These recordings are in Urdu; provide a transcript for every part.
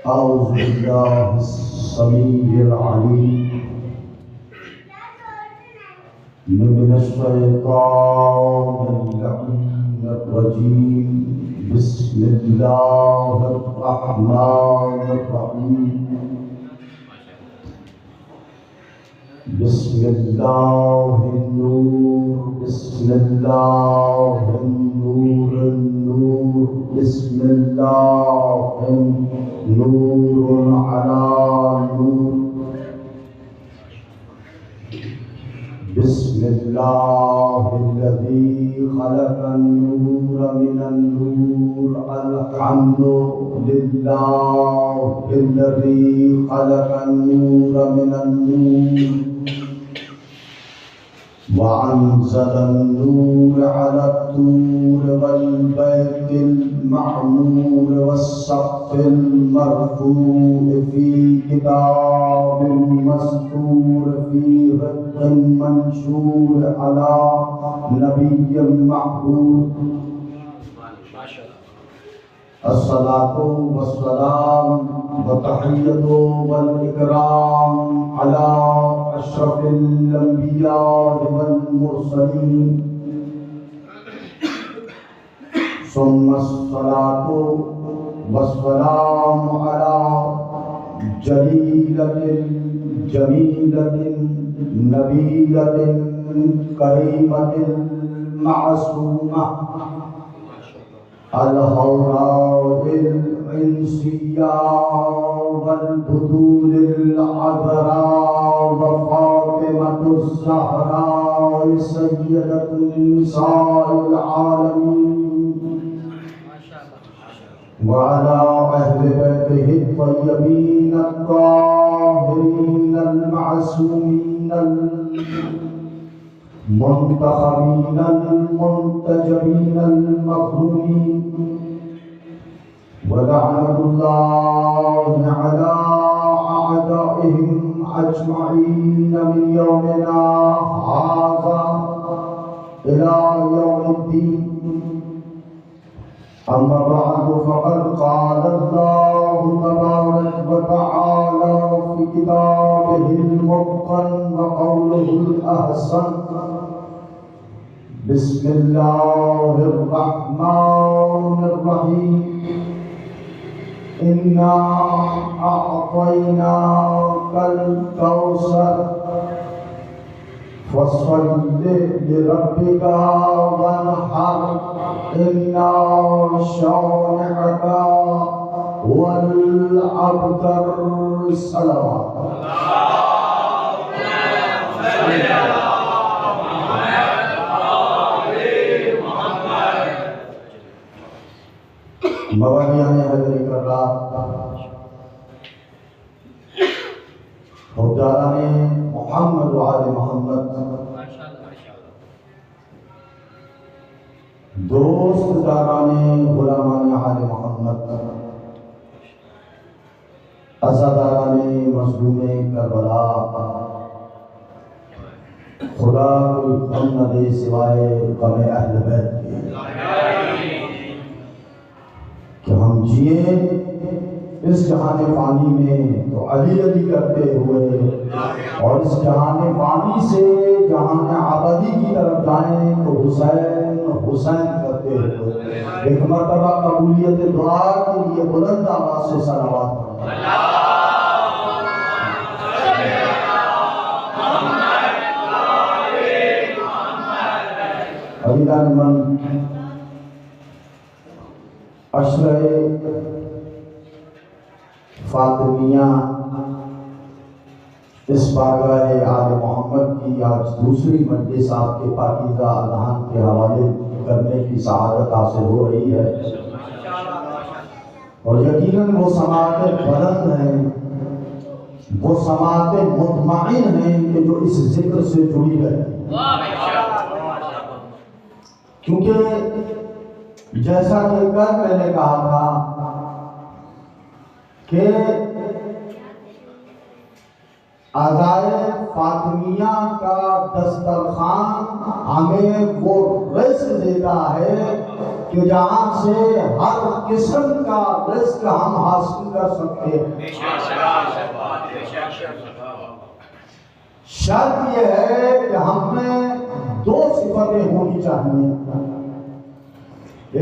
أعوذ بالله السميع العليم من الشيطان اللعين الرجيم. بسم الله الرحمن الرحيم. بسم الله النور، بسم الله النور النور، بسم الله نور على نور. بسم الله الذي خلق النور من النور. الحمد لله الذي خلق النور من النور وأنزل النور على الطور والبيت المعمور والسقف المرفوع في كتاب مسطور في رق منشور على نبي محبوب. الصلاة والسلام والتحية والإكرام على أشرف الأنبياء والمرسلين، ثم الصلاة والسلام على جليلة جميلة نبيلة كريمة معصومة الحوراء الإنسية والبطول العذراء وفاطمة الزهراء سيدة نساء العالمين، وعلى أهل بيته الطيبين الطاهرين المعصومين المنتخبين المنتجبين المظلومين. ولعنة الله على أعدائهم أجمعين من يومنا هذا إلى يوم الدين. أما بعد، فقد قال الله تبارك وتعالى في كتابه المتقن وقوله الأحسن: بسم الله الرحمن الرحيم. إنا أعطيناك الكوثر فصل لربك وانحر إن شانئك هو الأبتر. الصلوات. موالیان حضر کرام، حجاران محمد و آل محمد، دوست داران غلامان آل محمد، عزاداران مظلوم کربلا، خدا کوئی غم نہ دے سوائے غم اہل بیت کے، کہ ہم جئیں اس جہان فانی میں تو علی علی کرتے ہوئے، اور اس جہان فانی سے جہان ابدی کی طرف جائیں تو حسین حسین کرتے ہوئے. ایک مرتبہ قبولیت دعا کے لیے بلند آواز سے صلوات پڑھیں. عزیزان من، عشرہ فاطمیہ اس بارگاہ آل محمد کی آج دوسری مجلس آپ کے پاکیزہ اذہان کے حوالے کرنے کی سعادت حاصل ہو رہی ہے، اور یقیناً وہ سماعتیں بلند ہیں، وہ سماعتیں مطمئن ہیں کہ جو اس ذکر سے جڑی رہتی ہیں. کیونکہ جیسا کہ کل میں نے کہا تھا کہ عزائے فاطمیہ کا دسترخوان ہمیں وہ رزق دیتا ہے کہ جہاں سے ہر قسم کا رزق ہم حاصل کر سکتے ہیں۔ شرط یہ ہے کہ ہم میں دو صفتیں ہونی چاہیے،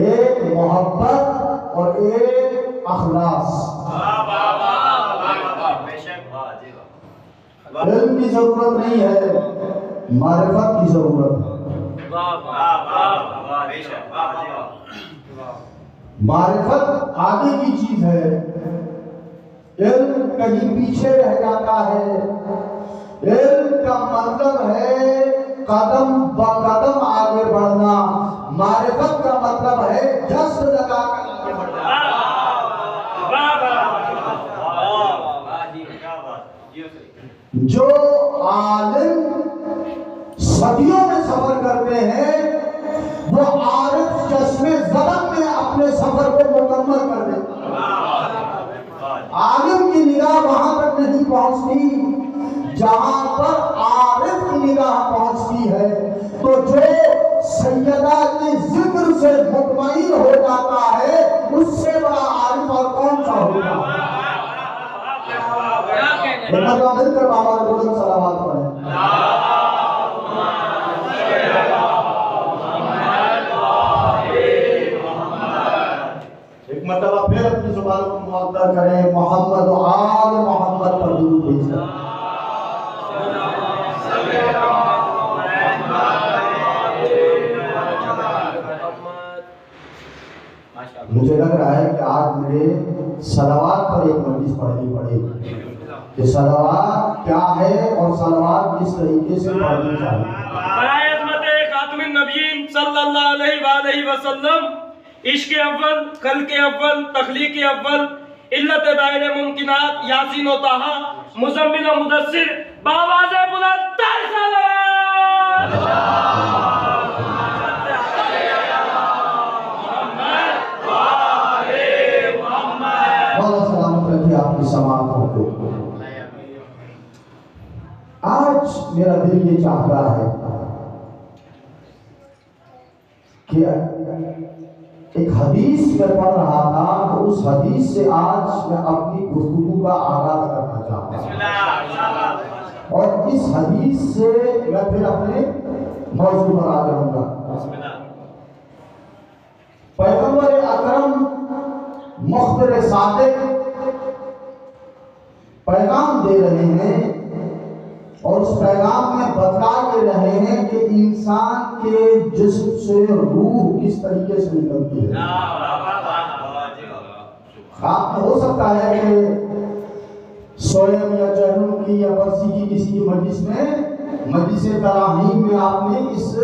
ایک محبت اور ایک اخلاص۔ علم کی ضرورت نہیں ہے، معرفت کی ضرورت ہے۔ معرفت آگے کی چیز ہے، علم کہیں پیچھے رہ جاتا ہے۔ علم کا مطلب ہے قدم بقدم آگے بڑھنا، معرفت کا مطلب ہے جست لگا کر آگے بڑھنا۔ جو عالم صدیوں میں سفر کرتے ہیں وہ عارف چشمے زدن میں اپنے سفر کو مکمل کر دیتے ہیں۔ عالم کی نگاہ وہاں تک نہیں پہنچتی جہاں پر عارف کی نگاہ پہنچتی ہے۔ تو جو سیدہ کے ذکر سے مطمئن ہو جاتا ہے اس سے بڑا عارف اور کون سا ہوگا؟ مل کر بابا نے بلند صلوات پڑھیں۔ ایک مرتبہ پھر اپنی زبان کو معطر کریں، محمد و آل محمد پر درود بھیجیں۔ مجھے لگ رہا ہے کہ آج میرے صلوات پر ایک مجلس پڑھنی پڑے گی کہ صلوات کیا ہے اور صلوات کس طریقے سے پڑھنی چاہیے۔ برائے عظمت خاتم النبیین صلی اللہ علیہ وآلہ وسلم، عشق اول، خلق اول، تخلیق اول، علت دائر ممکنات، یاسین و طٰہٰ، مزمل و مدثر، بآواز بلند تر صلوات۔ مولا سلامت رکھے آپ کی سماعتوں کو۔ آج میرا دل یہ چاہتا ہے کہ ایک حدیث میں پڑھ رہا تھا تو اس حدیث سے آج میں اپنی گفتگو کا آغاز کرنا چاہتا ہوں، اور اس حدیث سے میں پھر اپنے موضوع پر آ جاؤں گا۔ پیغمبر اکرم مخبر صادق پیغام دے رہے ہیں اور اس پیغام میں بتا کے رہے ہیں کہ انسان کے جسم سے روح کس طریقے سے نکلتی ہے۔ آپ ہو سکتا ہے کہ سویم یا جہنم کی یا برسی کی کسی کی مجلس میں، مجلس تراہیم میں آپ نے اس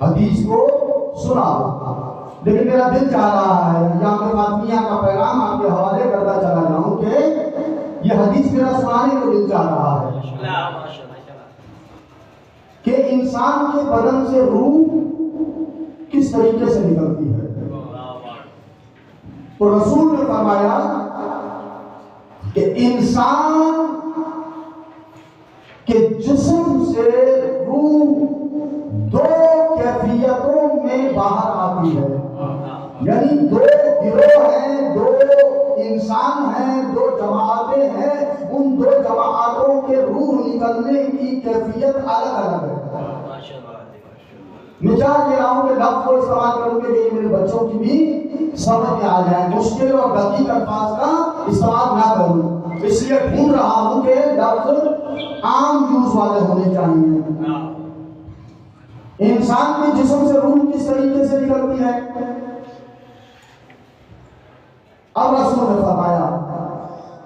حدیث کو سنا ہوگا، لیکن میرا دل چاہ رہا ہے یا میں فاطمیہ کا پیغام آپ کے حوالے کرتا چلا جاؤں کہ یہ حدیث میرا سنانے کو دل چاہ رہا ہے کہ انسان کے بدن سے روح کس طریقے سے نکلتی ہے۔ تو رسول نے فرمایا کہ انسان کے جسم سے روح دو کیفیتوں میں باہر آتی ہے، یعنی دو گروہ ہیں، دو انسان ہیں، دو جماعتیں ہیں، ان دو جماعتوں کے روح نکلنے کی کیفیت الگ الگ ہے۔ میں چاہ رہا ہوں کہ لفظ کو استعمال کروں گے کہ یہ میرے بچوں کی بھی سمجھ میں آ جائے، مشکل اور دقیق الفاظ کا استعمال نہ کروں، اس لیے ڈھونڈ رہا ہوں کہ لفظ عام یوز والے ہونے چاہیے۔ انسان کے جسم سے روح کس طریقے سے نکلتی ہے؟ اب رسول نے فرمایا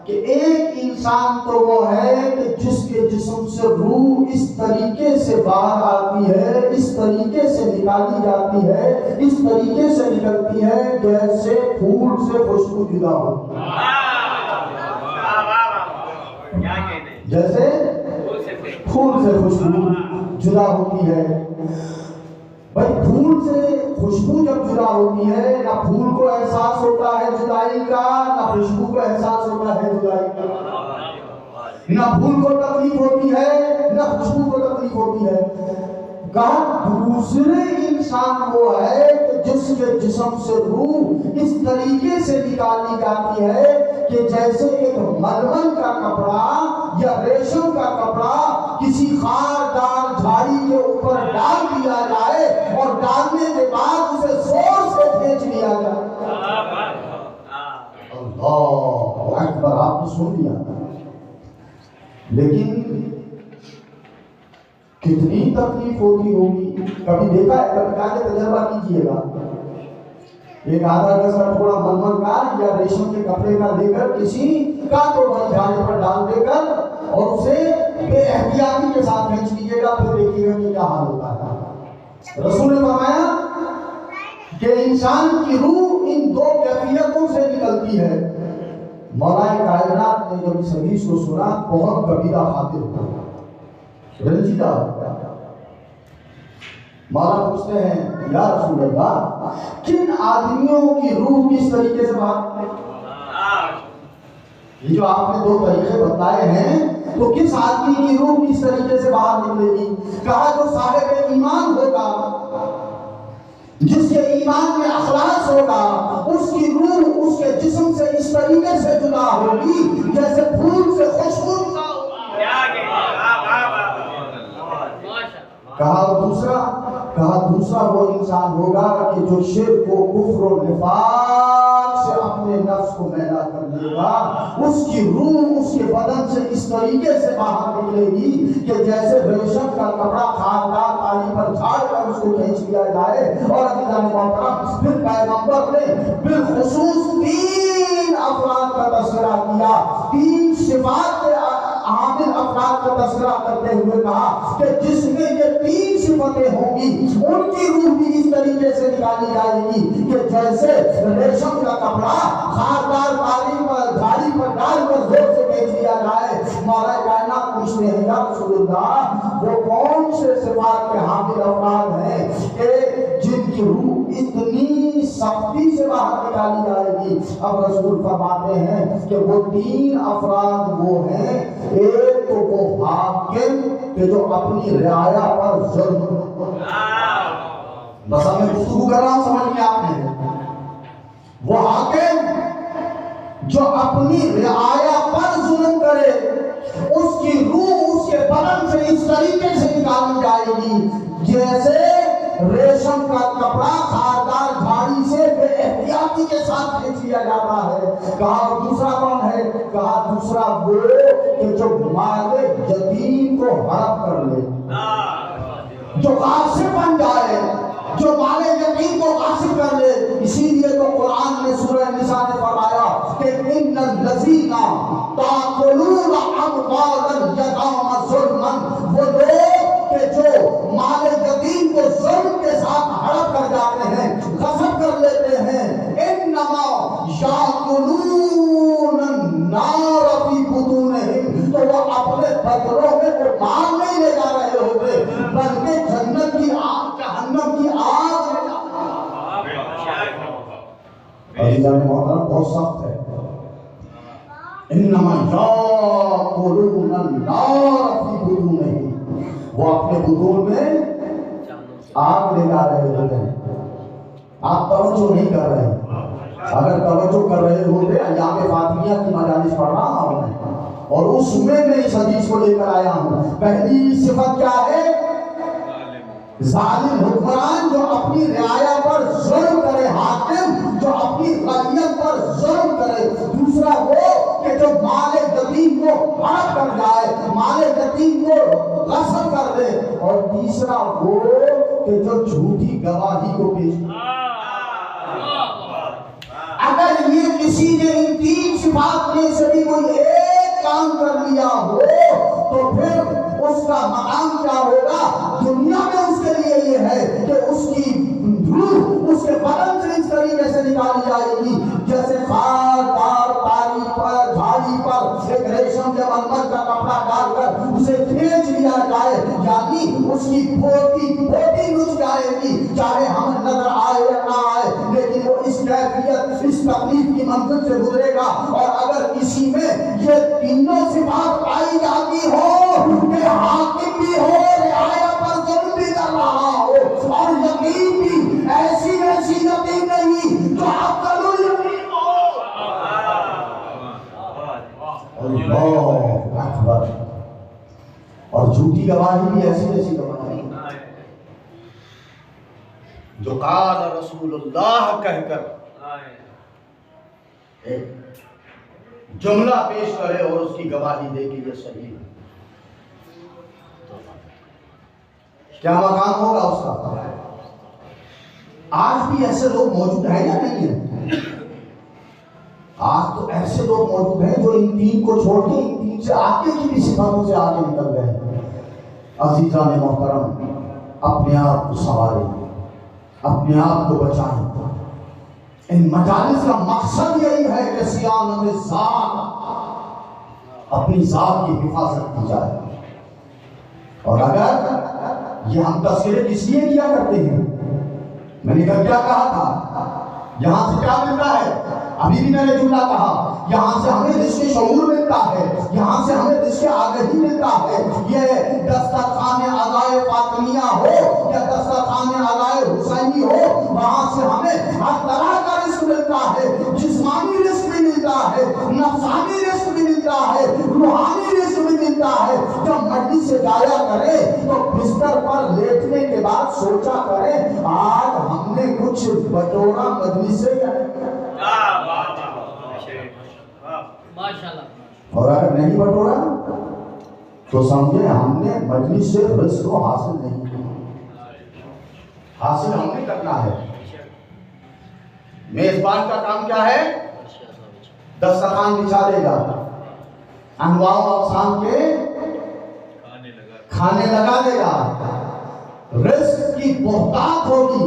کہ ایک انسان تو وہ ہے کہ جس کے جسم سے روح اس طریقے سے باہر آتی ہے، اس طریقے سے نکالی جاتی ہے، اس طریقے سے نکلتی ہے جیسے پھول سے خوشبو جدا ہوتی ہے۔ جیسے پھول سے خوشبو جدا ہوتی ہے۔ بھائی پھول سے خوشبو جب جدا ہوتی ہے، نہ پھول کو احساس ہوتا ہے جدائی کا، نہ خوشبو کو احساس ہوتا ہے جدائی کا، نہ پھول کو تکلیف ہوتی ہے نہ خوشبو کو تکلیف ہوتی ہے۔ کہا دوسرے انسان وہ ہے کہ جس کے جسم سے روح اس طریقے سے نکالی جاتی ہے کہ جیسے ایک ململ کا کپڑا یا ریشم کا کپڑا کسی خاردار جھاڑی کے اوپر ڈال دیا جائے اور ڈالنے کے بعد اسے زور سے کھینچ لیا جائے. اللہ اکبر. آپ نے سن لیا, لیکن کتنی تکلیف ہوتی ہوگی. کبھی دیکھا ہے, کبھی جا کے تجربہ کیجئے گا. ایک آدھا گز کا ٹکڑا ململ کا یا ریشم کے کپڑے کا لے کر کسی کا تو بھائی جھاڑی پر ڈال دے کر اور اسے بے احتیاطی کے ساتھ کھینچ لیجیے گا, پھر دیکھیے گا کہ کیا حال ہوتا ہے. رسول نے فرمایا کہ انسان کی روح ان دو کیفیتوں سے نکلتی ہے. مولا کائنات نے جب اس حدیث کو سنا بہت کبیرہ خاطر ہوا, رنجیدہ. مولا پوچھتے ہیں یا رسول اللہ کن آدمیوں کی روح کس طریقے سے باہر, یہ جو آپ نے دو طریقے بتائے ہیں تو کس آدمی کی روح کس طریقے سے باہر نکلے گی. کہا جو صاحب ایمان ہوگا, جس کے ایمان میں اخلاص ہوگا, اس کی روح اس کے جسم سے اس طریقے سے جدا ہوگی جیسے پھول سے خوشبو جدا ہوگی. کہا دوسرا وہ انسان ہوگا کہ جو شرک و کفر و نفاق سے اپنے نفس کو میلا کر لے گا, اس کی روح اس کے بدن سے اس طریقے سے باہر نکلے گی کہ جیسے ریشم کا کپڑا خاردار تالی پر جھاڑ کر اس کو کھینچ لیا جائے. اور عزیزان محترم پھر پیغمبر نے بالخصوص 3 افراد کا تذکرہ کیا, 3 صفات کے عامل افراد کا تذکرہ کرتے ہوئے کہا کہ جس میں یہ 3 صفتیں ہوں گی ان کی روح بھی اس طریقے سے نکالی جائے گی کہ جیسے ریشم کا کپڑا خاردار تالی پر جھاڑی پر ڈال کر زور سے کھینچ لیا جائے. مولا کائنات پوچھتے ہیں یا رسول اللہ وہ کون سے صفات کے حامل افراد ہیں کہ جن کی روح اتنی سختی سے باہر نکالی جائے گی. اب رسول فرماتے ہیں کہ وہ 3 افراد وہ ہیں, ایک تو وہ حاکم کہ جو اپنی رعایا پر ظلم, بس میں گفتگو کر رہا ہوں سمجھ میں آپ نے, وہ حاکم جو اپنی رعایا پر ظلم کرے اس کی روح اس کے بدن سے اس طریقے سے نکالی جائے گی جیسے ریشم کا کپڑا خاردار جھاڑی سے بے احتیاطی کے ساتھ کھینچ لیا جاتا ہے. کہا دوسرا کون ہے؟ کہا دوسرا وہ کہ جو مال یتیم کو ہڑپ کر لے, جو غاصب بن جائے, جو مال یتیم کو غاصب کر لے. اسی لیے تو قرآن میں سورہ نساء نے فرمایا کہ ان الذین تاکلون اموال الیتامی ظلما, وہ لوگ کہ جو مال یتیم کو ظلم کے ساتھ ہڑپ کر جاتے ہیں, غصب کر لیتے ہیں, انما یاکلون النار فی بطونہم, تو وہ اپنے بدنوں میں وہ مال نہیں لے جا رہے ہوتے بلکہ جنت کی آگ, جہنم کی آگ لے جا رہے ہیں. عزیزان محترم بہت سخت ہے. انما یاکلون النار فی بطونہم, وہ اپنے بطون میں آگ لے جا رہے ہوتے ہیں. آپ توجہ نہیں کر رہے, اگر توجہ کر رہے ہوتے ایام فاطمیہ کی مجالس پڑھ رہا ہوں میں اور اس میں اس حدیث کو لے کر آیا ہوں. پہلی صفت کیا ہے؟ ظالم حکمران جو اپنی رعایا پر ظلم کرے, حاکم جو اپنی رعیت پر ظلم کرے. دوسرا وہ کہ جو مال یتیم کو ہڑپ کر جائے, مال یتیم کو غصب کر دے. اور تیسرا وہ کہ جو جھوٹی گواہی کو پیش کرے. اگر یہ کسی نے ان 3 صفات میں سے بھی کوئی ایک کام کر لیا ہو تو پھر اس کا مقام کیا ہوگا دنیا میں. اس کے لیے یہ ہے کہ اس کی روح اس کے بدن سے اس طریقے سے نکالی جائے گی جیسے خاردار تاری پر جھاڑی پر ایک ریشم کے ململ کا کپڑا ڈال کر اسے کھینچ لیا جائے, یعنی اس کی پھوٹی نچ جائے گی چاہے ہمیں نظر آئے یا نہ آئے, لیکن وہ اس کیفیت اس تکلیف کی منزل سے گزرے گا. اور اگر کسی میں یہ تینوں صفات پائی جاتی ہو کہ حاکم بھی ہو, رعایا پر ظلم بھی کر رہا گواہی بھی ایسی ایسی گواہی جو قال رسول اللہ کہہ کر ایک جملہ پیش کرے اور اس کی گواہی دے کہ یہ صحیح ہے، کیا مقام ہوگا اس کا؟ آج بھی ایسے لوگ موجود ہیں یا نہیں ہیں؟ آج تو ایسے لوگ موجود ہیں جو ان دین کو چھوڑ کے ان دین سے آگے کی بھی صفاتوں سے آگے نکل گئے ہیں۔ عزیزان محترم، اپنے آپ کو سنواریں، اپنے آپ کو بچائیں۔ ان مجالس کا مقصد یہی ہے کہ صیانت ذات، اپنی ذات کی حفاظت کی جائے۔ اور اگر یہ ہم تذکرے کس لیے کیا کرتے ہیں؟ میں نے کل کیا کہا تھا؟ یہاں سے کیا ملتا ہے؟ ابھی بھی میں نے جملہ کہا، یہاں سے ہمیں رزق شعور ملتا ہے، یہاں سے ہمیں رزق آگہی ملتا ہے۔ یہ دسترخوان عزائے فاطمیہ ہو یا دسترخوان عزائے حسینی ہو، وہاں سے ہمیں ہر طرح کا رزق ملتا ہے۔ جسمانی رزق بھی ملتا ہے، نفسانی رزق بھی ملتا ہے، روحانی رزق بھی ملتا ہے۔ جب مجلس سے جایا کرے تو بستر پر لیٹنے کے بعد سوچا کرے آج ہم نے کچھ بٹورا مجلس سے اور اگر نہیں بٹورا تو سمجھے ہم نے مجلس سے رزق کو حاصل نہیں کیا، حاصل ہم نے کرنا ہے۔ میزبان کا کام کیا ہے؟ دسترخوان بچھا دے گا، انواع و اقسام کے کھانے لگا دے گا، رزق کی بہتات ہوگی،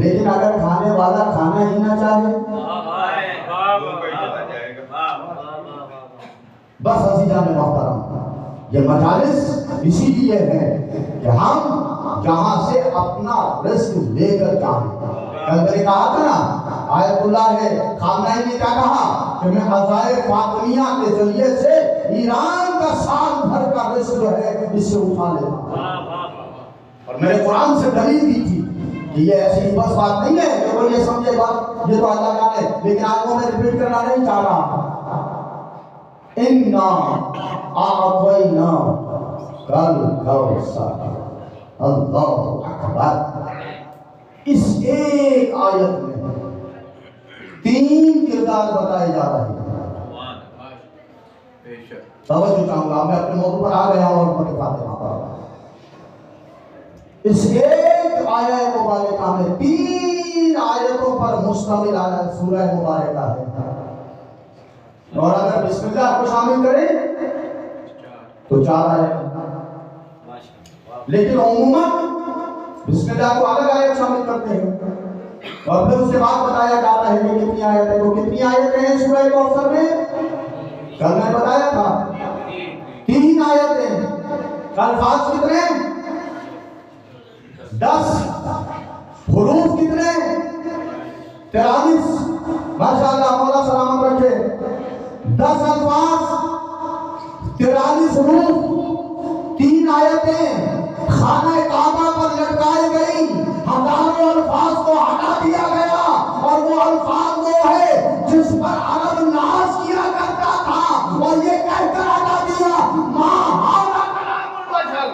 لیکن اگر کھانے والا کھانا ہی نہ چاہے، بس عزیزان محترم، یہ مجالس اسی لیے ہے کہ ہم جہاں سے اپنا رزق لے کر جائیں۔ کل میں نے کہا تھا نا، آیت اللہ ہے خامنہی نے کیا کہا کہ میں عزائے فاطمیہ کے ذریعے سے ایران کا سال بھر کا رزق جو ہے اس سے اٹھا لیتا ہوں۔ اور میرے قرآن سے دلیل بھی تھی کہ یہ ایسی بس بات نہیں ہے کہ وہ یہ سمجھے بات یہ تو اللہ کا ہے، لیکن آپ کو میں ریپیٹ کرنا نہیں چاہ رہا۔ اِنَّا أَعْطَيْنَا الْكَوْثَرَ، اللہ اکبر۔ اس ایک آیت میں 3 کردار بتائے جا رہے ہیں۔ توجہ چاہوں گا، میں اپنے موضوع پر آ گیا اور حکمت فاطمہ پر۔ اس ایک آیہ مبارکہ میں 3 آیتوں پر مشتمل سورہ مبارکہ ہے، اور اگر بسم اللہ کو شامل کریں تو 4 آیت، لیکن عموماً بسم اللہ کو الگ آیت شامل کرتے ہیں، اور پھر اس کے بعد بتایا جاتا ہے کہ کتنی آیت ہے۔ تو کتنی آیتیں ہیں سورہ کوثر میں؟ کل میں بتایا تھا 3 آیتیں۔ الفاظ کتنے؟ 10۔ حروف کتنے؟ 43۔ ماشاءاللہ، مولا سلامت رکھے۔ 10 الفاظ، 43 حروف، 3 آیتیں خانہ کعبہ پر لٹکائی گئی، ہزاروں الفاظ کو ہٹا دیا گیا، اور وہ الفاظ وہ ہے جس پر عرب ناز کیا کرتا تھا، اور یہ کہہ کر ہٹا دیا ما ھذا کلام البشر۔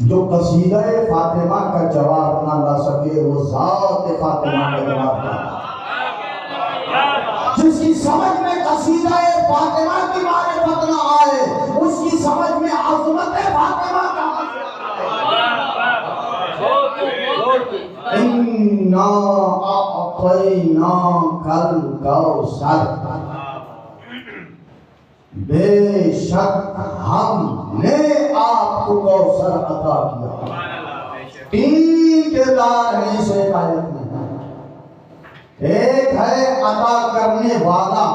جو قصیدہ فاطمہ کا جواب نہ لا سکے وہ ذات فاطمہ کا جواب نہ، جس کی سمجھ میں قصیدہ فاطمہ کی معرفت نہ آئے، اس کی سمجھ میں عظمت فاطمہ کا اِنَّا أَعْطَيْنَاكَ الْكَوْثَرَ، بے شک ہم نے آپ کو کوثر عطا کیا۔ 3 کردار ہیں اس ایک آیت میں۔ ایک ہے عطا کرنے والا،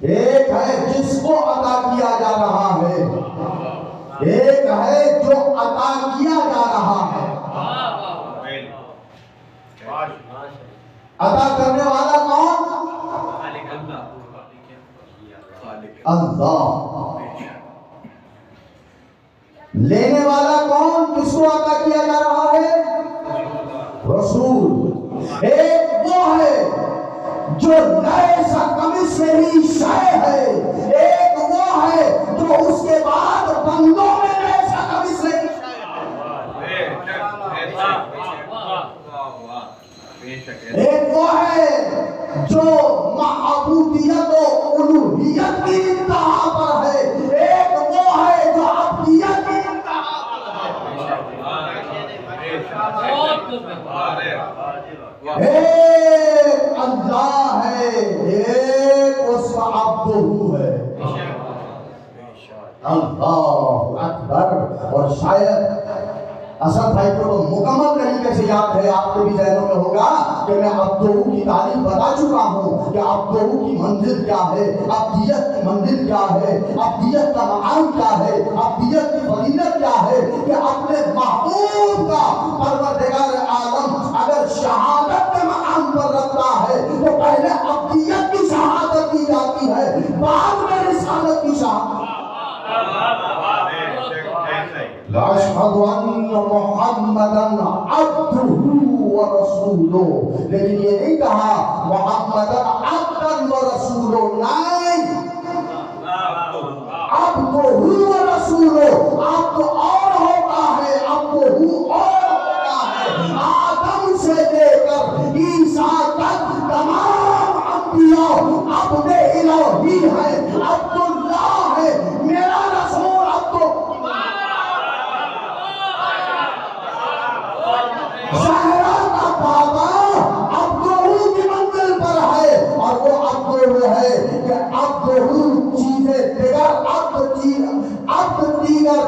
ایک ہے جس کو عطا کیا جا رہا ہے، ایک ہے جو عطا کیا جا رہا ہے۔ عطا کرنے والا کون؟ اللہ۔ لینے والا کون؟ کس کو عطا کیا جا رہا ہے؟ رسول۔ ایک وہ ہے جو لیس کمثلہ شیء ہے، ایک وہ ہے جو اس کے بعد بندوں میں لیس کمثلہ شیء ہے۔ ایک وہ ہے جو معبودیت و الوہیت کی انتہا پر ہے، ایک وہ ہے جو عبدیت کی انتہا پر ہے۔ ایک اللہ ہے، ایک اس کا عبدہ ہے۔ اللہ اکبر۔ اور شاید اسد بھائی کو تو مکمل طریقے سے یاد ہے، آپ کے بھی ذہنوں میں ہوگا کہ میں عبدہ کی تعریف بتا چکا ہوں کہ عبدہ کی منزل کیا ہے، عبدیت کی منزل کیا ہے، عبدیت کا مقام کیا ہے، عبدیت کی فضیلت کیا ہے، کہ اپنے محبوب کا پروردگار عالم اگر شہادت کے مقام پر رکھتا ہے تو پہلے عبدیت کی شہادت دی جاتی ہے، بعد میں رسالت کی شہادت۔ اشہد ان محمدن عبدہ ورسولہ، لیکن یہ نہیں کہا محمدن عبدن ورسولہ، نہیں، عبدہ ورسولہ۔ عبد اور ہوتا ہے، عبدہ اور ہوتا ہے۔ آدم سے لے کر عیسیٰ تک تمام انبیاء عبد الہی ہے، عبداللہ ہے۔ میرا رسول عبدہ کی منزل پر ہے، اور وہ عبدہ ہے کہ عبدہ چیزیں دیگر، عبد دیگر،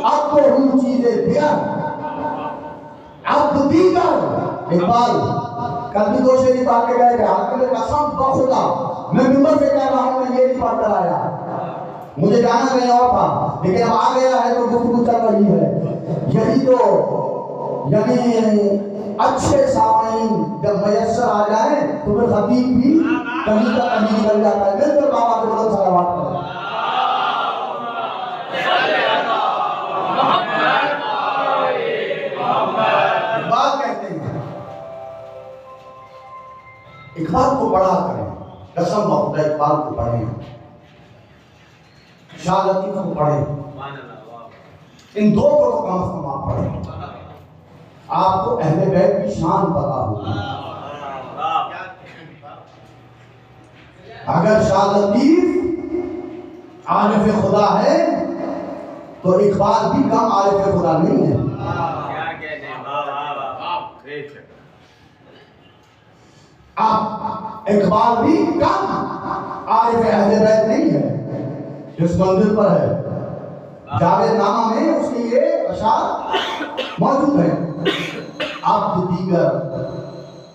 عبدہ چیزیں دیگر، عبد دیگر۔ اقبال کل بھی دو شیری پاک کے گئے کہ آپ کے قسم بخدا میں ممبر سے کہہ رہا ہوں، میں یہ نہیں پڑھ کر آیا، مجھے جانا کہیں اور تھا، لیکن اب آ گیا ہے تو گفتگو چل رہی ہے۔ یہی تو یعنی اچھے سامعین جب میسر آ جائیں تو پھر خطیب بھی کہیں کا کہیں نکل جاتا ہے۔ مل کر بابا کے بلند صلوات کریں۔ اقبال کہتے ہیں، اقبال کو پڑھا کریں، قسم بخدا اقبال کو پڑھیں، شاہ لطیف کو پڑھیں، ان دو کو تو کم از کم آپ پڑھیں، آپ کو اہل بیت کی شان پتا ہوگی۔ اگر شاہ لطیف عارف خدا ہے تو اقبال بھی کم عارف خدا نہیں ہے۔ اقبال بھی کم عارف اہل بیت نہیں ہے، جس منزل پر ہے۔ جاوید نامہ میں اس کے یہ اشعار موجود ہیں، عبد دیگر،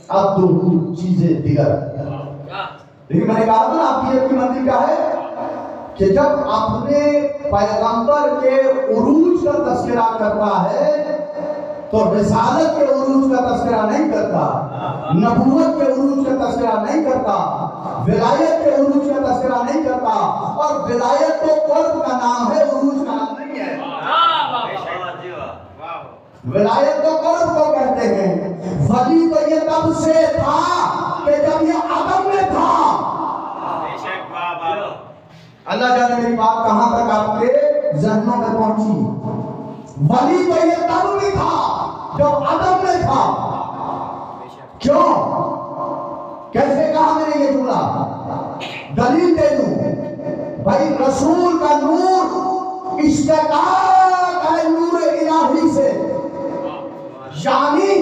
عبدہ چیزیں دیگر۔ لیکن میں نے کہا تھا عبدیت کی منزل کیا ہے کہ جب اپنے پیغمبر کے عروج کا تذکرہ کرتا ہے تو رسالت کے عروج کا تذکرہ نہیں کرتا، نبوت کے عروج کا تذکرہ نہیں کرتا، ولایت کے عروج کا تذکرہ نہیں کرتا، اور ولایت تو قرب کا نام ہے، عروج کا نام نہیں ہے۔ ولایت تو قرب کو کہتے ہیں، ولی تو یہ تب سے تھا کہ جب یہ عدم میں تھا۔ اللہ جانے میری بات کہاں تک آپ کے ذہنوں میں پہنچی۔ ولی تو یہ تب بھی تھا جب عدم میں تھا۔ کیوں؟ کیسے کہا میں نے یہ جملہ؟ دلیل دے دوں۔ بھائی رسول کا نور اشتقاق ہے نور الہی سے، یعنی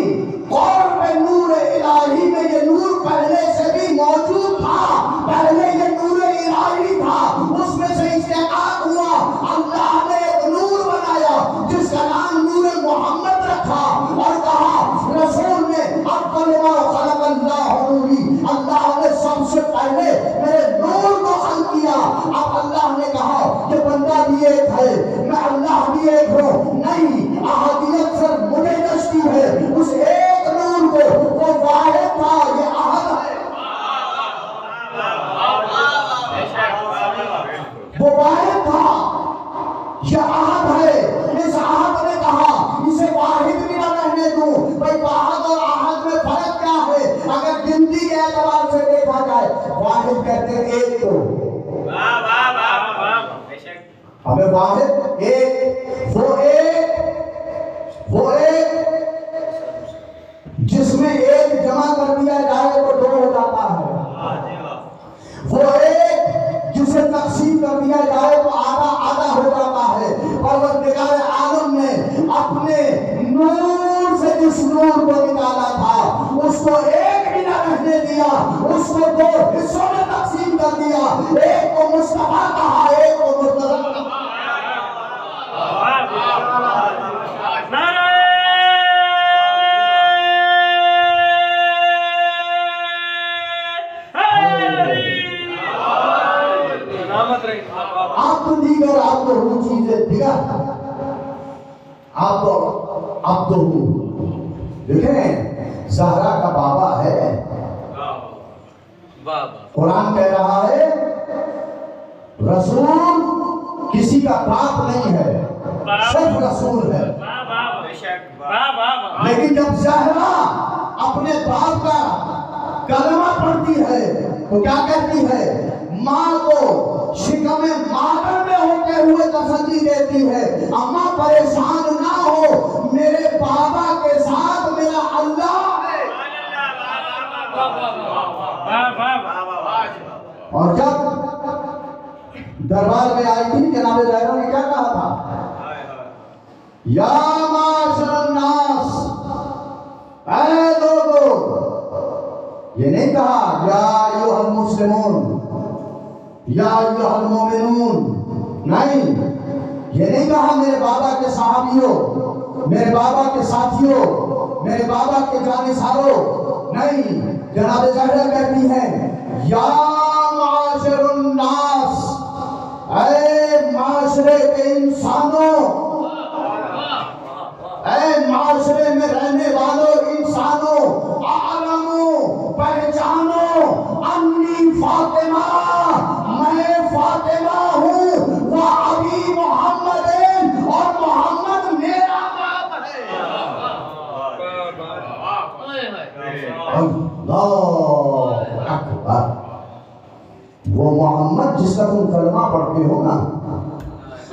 قرب نور الہی میں یہ نور پہلے سے بھی موجود تھا، پہلے یہ نور الہی تھا، اس میں سے اشتقاق ہوا، اللہ نے ایک نور بنایا جس کا نام نور محمد رکھا، اور کہا رسول نے اول ما خلق اللہ نوری، اللہ نے سب سے پہلے میرے نور کو خلق کیا۔ اب اللہ نے کہا کہ بندہ بھی ایک ہے، میں اللہ بھی ایک ہوں، نہیں، احادیت سے مجھے نشتی ہے اس ایک نور کو، وہ واحد تھا، یہ احد ہے، وہ واحد تھا، یہ احد ہے۔ اس احد نے کہا اسے واحد بھی نہ رہنے دوں۔ بھائی واحد اور احد میں فرق کیا ہے؟ اگر گنتی کے اعتبار سے دیکھا جائے ہمیں واحد ایک وہ ایک جس میں ایک جمع کر دیا جائے تو دو ہو جاتا ہے، وہ ایک جسے تقسیم کر دیا جائے تو آدھا آدھا ہو جاتا ہے۔ پروردگار عالم نے اپنے نور سے جس نور کو نکالا تھا اس کو ایک بھی نہ رہنے دیا، اس کو دو حصوں میں تقسیم کر دیا، ایک کو مصطفیٰ کہا، ایک کو مرتضی کہا۔ آپ تو دیگر آپ تو وہ چیزیں دیگر آپ تو دیکھیں زہرا کا بابا ہے، قرآن کہہ رہا ہے رسول کسی کا باپ نہیں ہے، صرف رسول ہے۔ لیکن جب زہرا اپنے باپ کا کلمہ پڑھتی ہے تو کیا کہتی ہے؟ ماں کو شکم مادر میں ہوتے ہوئے تسلی دیتی ہے، اماں پریشان نہ ہو، میرے بابا کے ساتھ میرا اللہ ہے۔ اور جب دربار میں آئی تھی جناب زہرا نے کیا کہا تھا؟ یا معاشر الناس، اے لوگو، یہ نہیں کہا یا ایھا المسلمون یا ایھا المومنون، نہیں، یہ نہیں کہا میرے بابا کے صحابیوں، میرے بابا کے ساتھیوں، میرے بابا کے جانثاروں، نہیں، جناب زہرا کہتی ہے یا معاشر الناس، اے معاشرے کے انسانوں، اے معاشرے میں رہنے والوں انسانوں، اعلموا، پہچانو، انی فاطمہ، میں فاطمہ ہوں، وابی محمد، اور محمد میرا باپ ہے۔ اللہ اکبر۔ وہ محمد جس کا تم کلمہ پڑھتے ہو نا،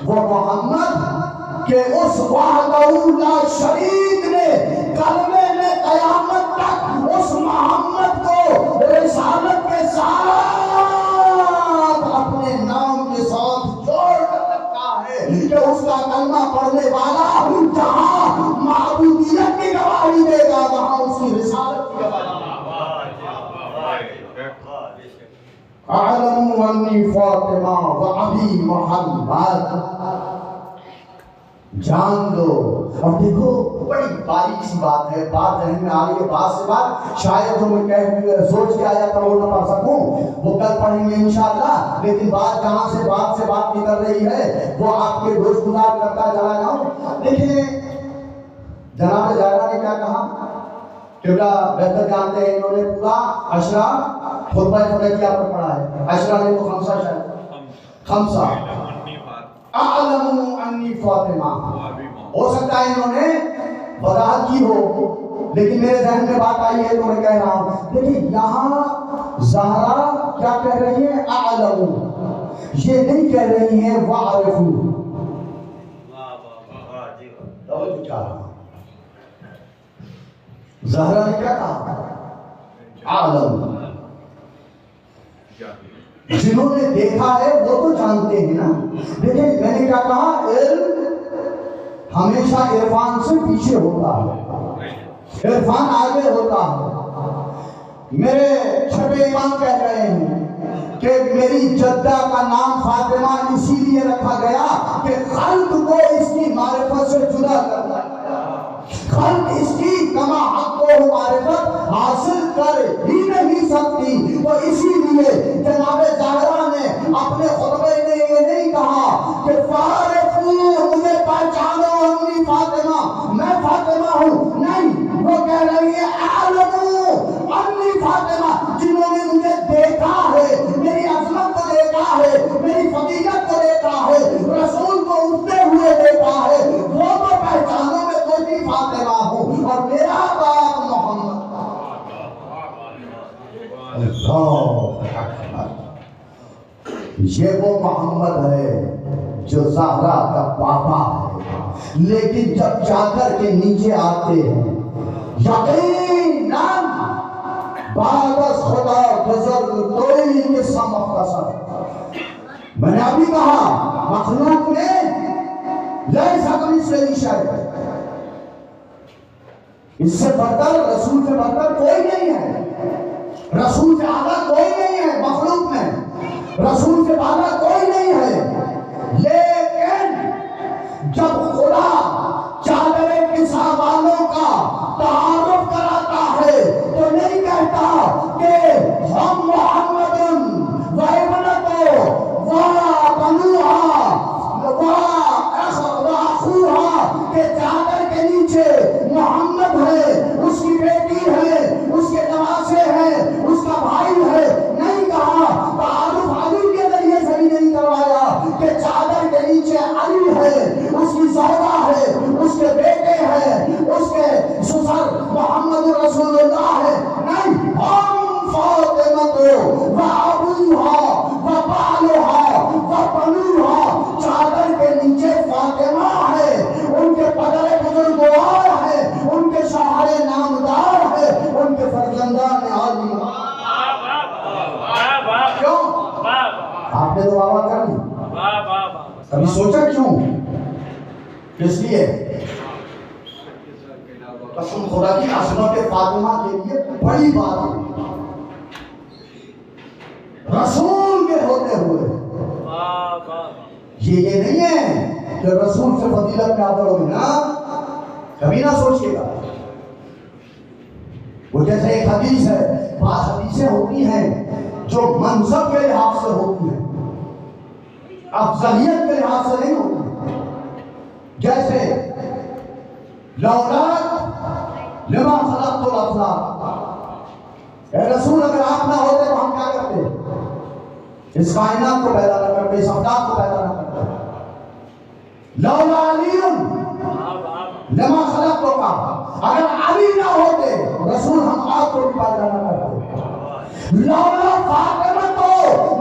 وہ محمد کہ اس وحدہ لا شریک نے کلمے میں قیامت تک اس محمد کو رسالت کے ساتھ اپنے نام کے ساتھ جوڑ کر رکھا ہے کہ اس کا کلمہ پڑھنے والا جہاں معبودیت کی گواہی دے گا وہاں اس کی رسالت کی گواہی۔ اعلموا انی فاطمہ و ابی محمد، جان دو۔ اور دیکھو بڑی باریک سی بات ہے، بات ذہن میں آ رہی ہے، بات سے بات شاید جو میں سوچ کے آیا تھا وہ نہ پڑھ سکوں، وہ کل پڑھیں گے انشاءاللہ، لیکن بات جہاں سے بات نکل رہی ہے وہ آپ کے گوش گزار کرتا چلا جاؤں۔ دیکھیں جناب زہرا نے کیا کہا، قبلہ بہتر جانتے ہیں، انہوں نے پورا عشرہ خطبہ فدیہ پر پڑھا ہے، عشرہ نے تو خمسہ شاید خمسہ، اعلموا انی فاطمہ۔ ہو سکتا ہے انہوں نے وضاحت کی ہو، لیکن میرے ذہن میں بات آئی ہے تو میں کہہ رہا ہوں۔ دیکھیں یہاں زہرا کیا کہہ رہی ہے؟ اعلموا، یہ نہیں کہہ رہی ہے وعرفوا۔ زہرا نے کیا کہا؟ عالم، جنہوں نے دیکھا ہے وہ تو جانتے ہیں نا۔ دیکھیں میں نے کیا کہا، علم ہمیشہ عرفان سے پیچھے ہوتا ہے، عرفان آگے ہوتا ہے۔ میرے چھٹے امام کہہ رہے ہیں کہ میری جدہ کا نام فاطمہ اسی لیے رکھا گیا کہ خلق کو اس کی معرفت سے جدا کرنا، خلق اس کی کما حق و معرفت حاصل کر ہی نہیں سکتی۔ تو اسی لیے جناب زہرا نے اپنے خطبے میں یہ نہیں کہا کہ فارفو، مجھے پہچانو امی فاطمہ، میں فاطمہ ہوں، نہیں، وہ کہہ رہی ہے اعلمو امی فاطمہ، جنہوں نے مجھے دیکھا ہے، میری عظمت کو دیکھا ہے، میری فضیلت کو دیکھا ہے، رسول کو اٹھتے ہوئے دیکھا ہے، وہ تو پہچانو میں تو بھی فاطمہ ہوں اور میرا باپ محمد۔ اللہ، یہ وہ محمد ہے جو زہرا کا پاپا ہے، لیکن جب چادر کے نیچے آتے ہیں یقیناً بعد از خدا بزرگ کوئی قسم مختصر. میں نے ابھی کہا مخلوق میں لیس کمثلہ شیء، اس سے بڑھ کر رسول سے بڑھ کر کوئی نہیں ہے، رسول سے اعلیٰ کوئی نہیں ہے مخلوق میں، رسول سے اعلیٰ کوئی نہیں ہے. لیکن جب خدا چادر کسا والوں کا تعارف کراتا ہے تو نہیں کہتا کہ ہم محمد و ابنتہ و بنوہا و اخوہا کہ چادر کے نیچے محمد ہے، اس کی بیٹی ہے، اس کے نواسے ہیں، اس کا بھائی ہے. نہیں کہا تعارف علی کے ذریعے سے بھی نہیں کروایا کہ چادر کے نیچے علی ہے، اس کی زوجہ ہے، اس کے بیٹے ہیں، اس کے سسر محمد رسول اللہ ہے. نہیں، ہم فاطمہ و ابوہا و بالہا و بنوہا، چادر کے نیچے فاطمہ ہے، ان کے پدر بزرگوار ہے، ان کے شوہر نامدار ہے، ان کے فرزندان عالی. کیوں؟ آپ نے تو بابا کر لی. کبھی سوچا کیوں؟ اس لیے قسم خدا کی عظمت فاطمہ کے لیے بڑی بات ہے رسول کے ہوتے ہوئے. یہ نہیں ہے کہ رسول سے فضیلت میں آدر ہوگی نا، کبھی نہ سوچیے گا. وہ جیسے ایک حدیث ہے، بعض حدیثیں ہوتی ہیں جو منصب کے لحاظ سے ہوتی ہیں، افضلیت کے لحاظ سے نہیں ہوتی. جیسے لولاک لما خلقت الافلاک، اے رسول اگر آپ نہ ہوتے تو ہم کیا کرتے؟ اس کائنات کو پیدا نہ کرتے، اس افلاک کو پیدا نہ کرتے. لولا علی لما خلقتک، اگر علی نہ ہوتے رسول ہم آپ کو بھی پیدا نہ کرتے. لولا فاطمہ تو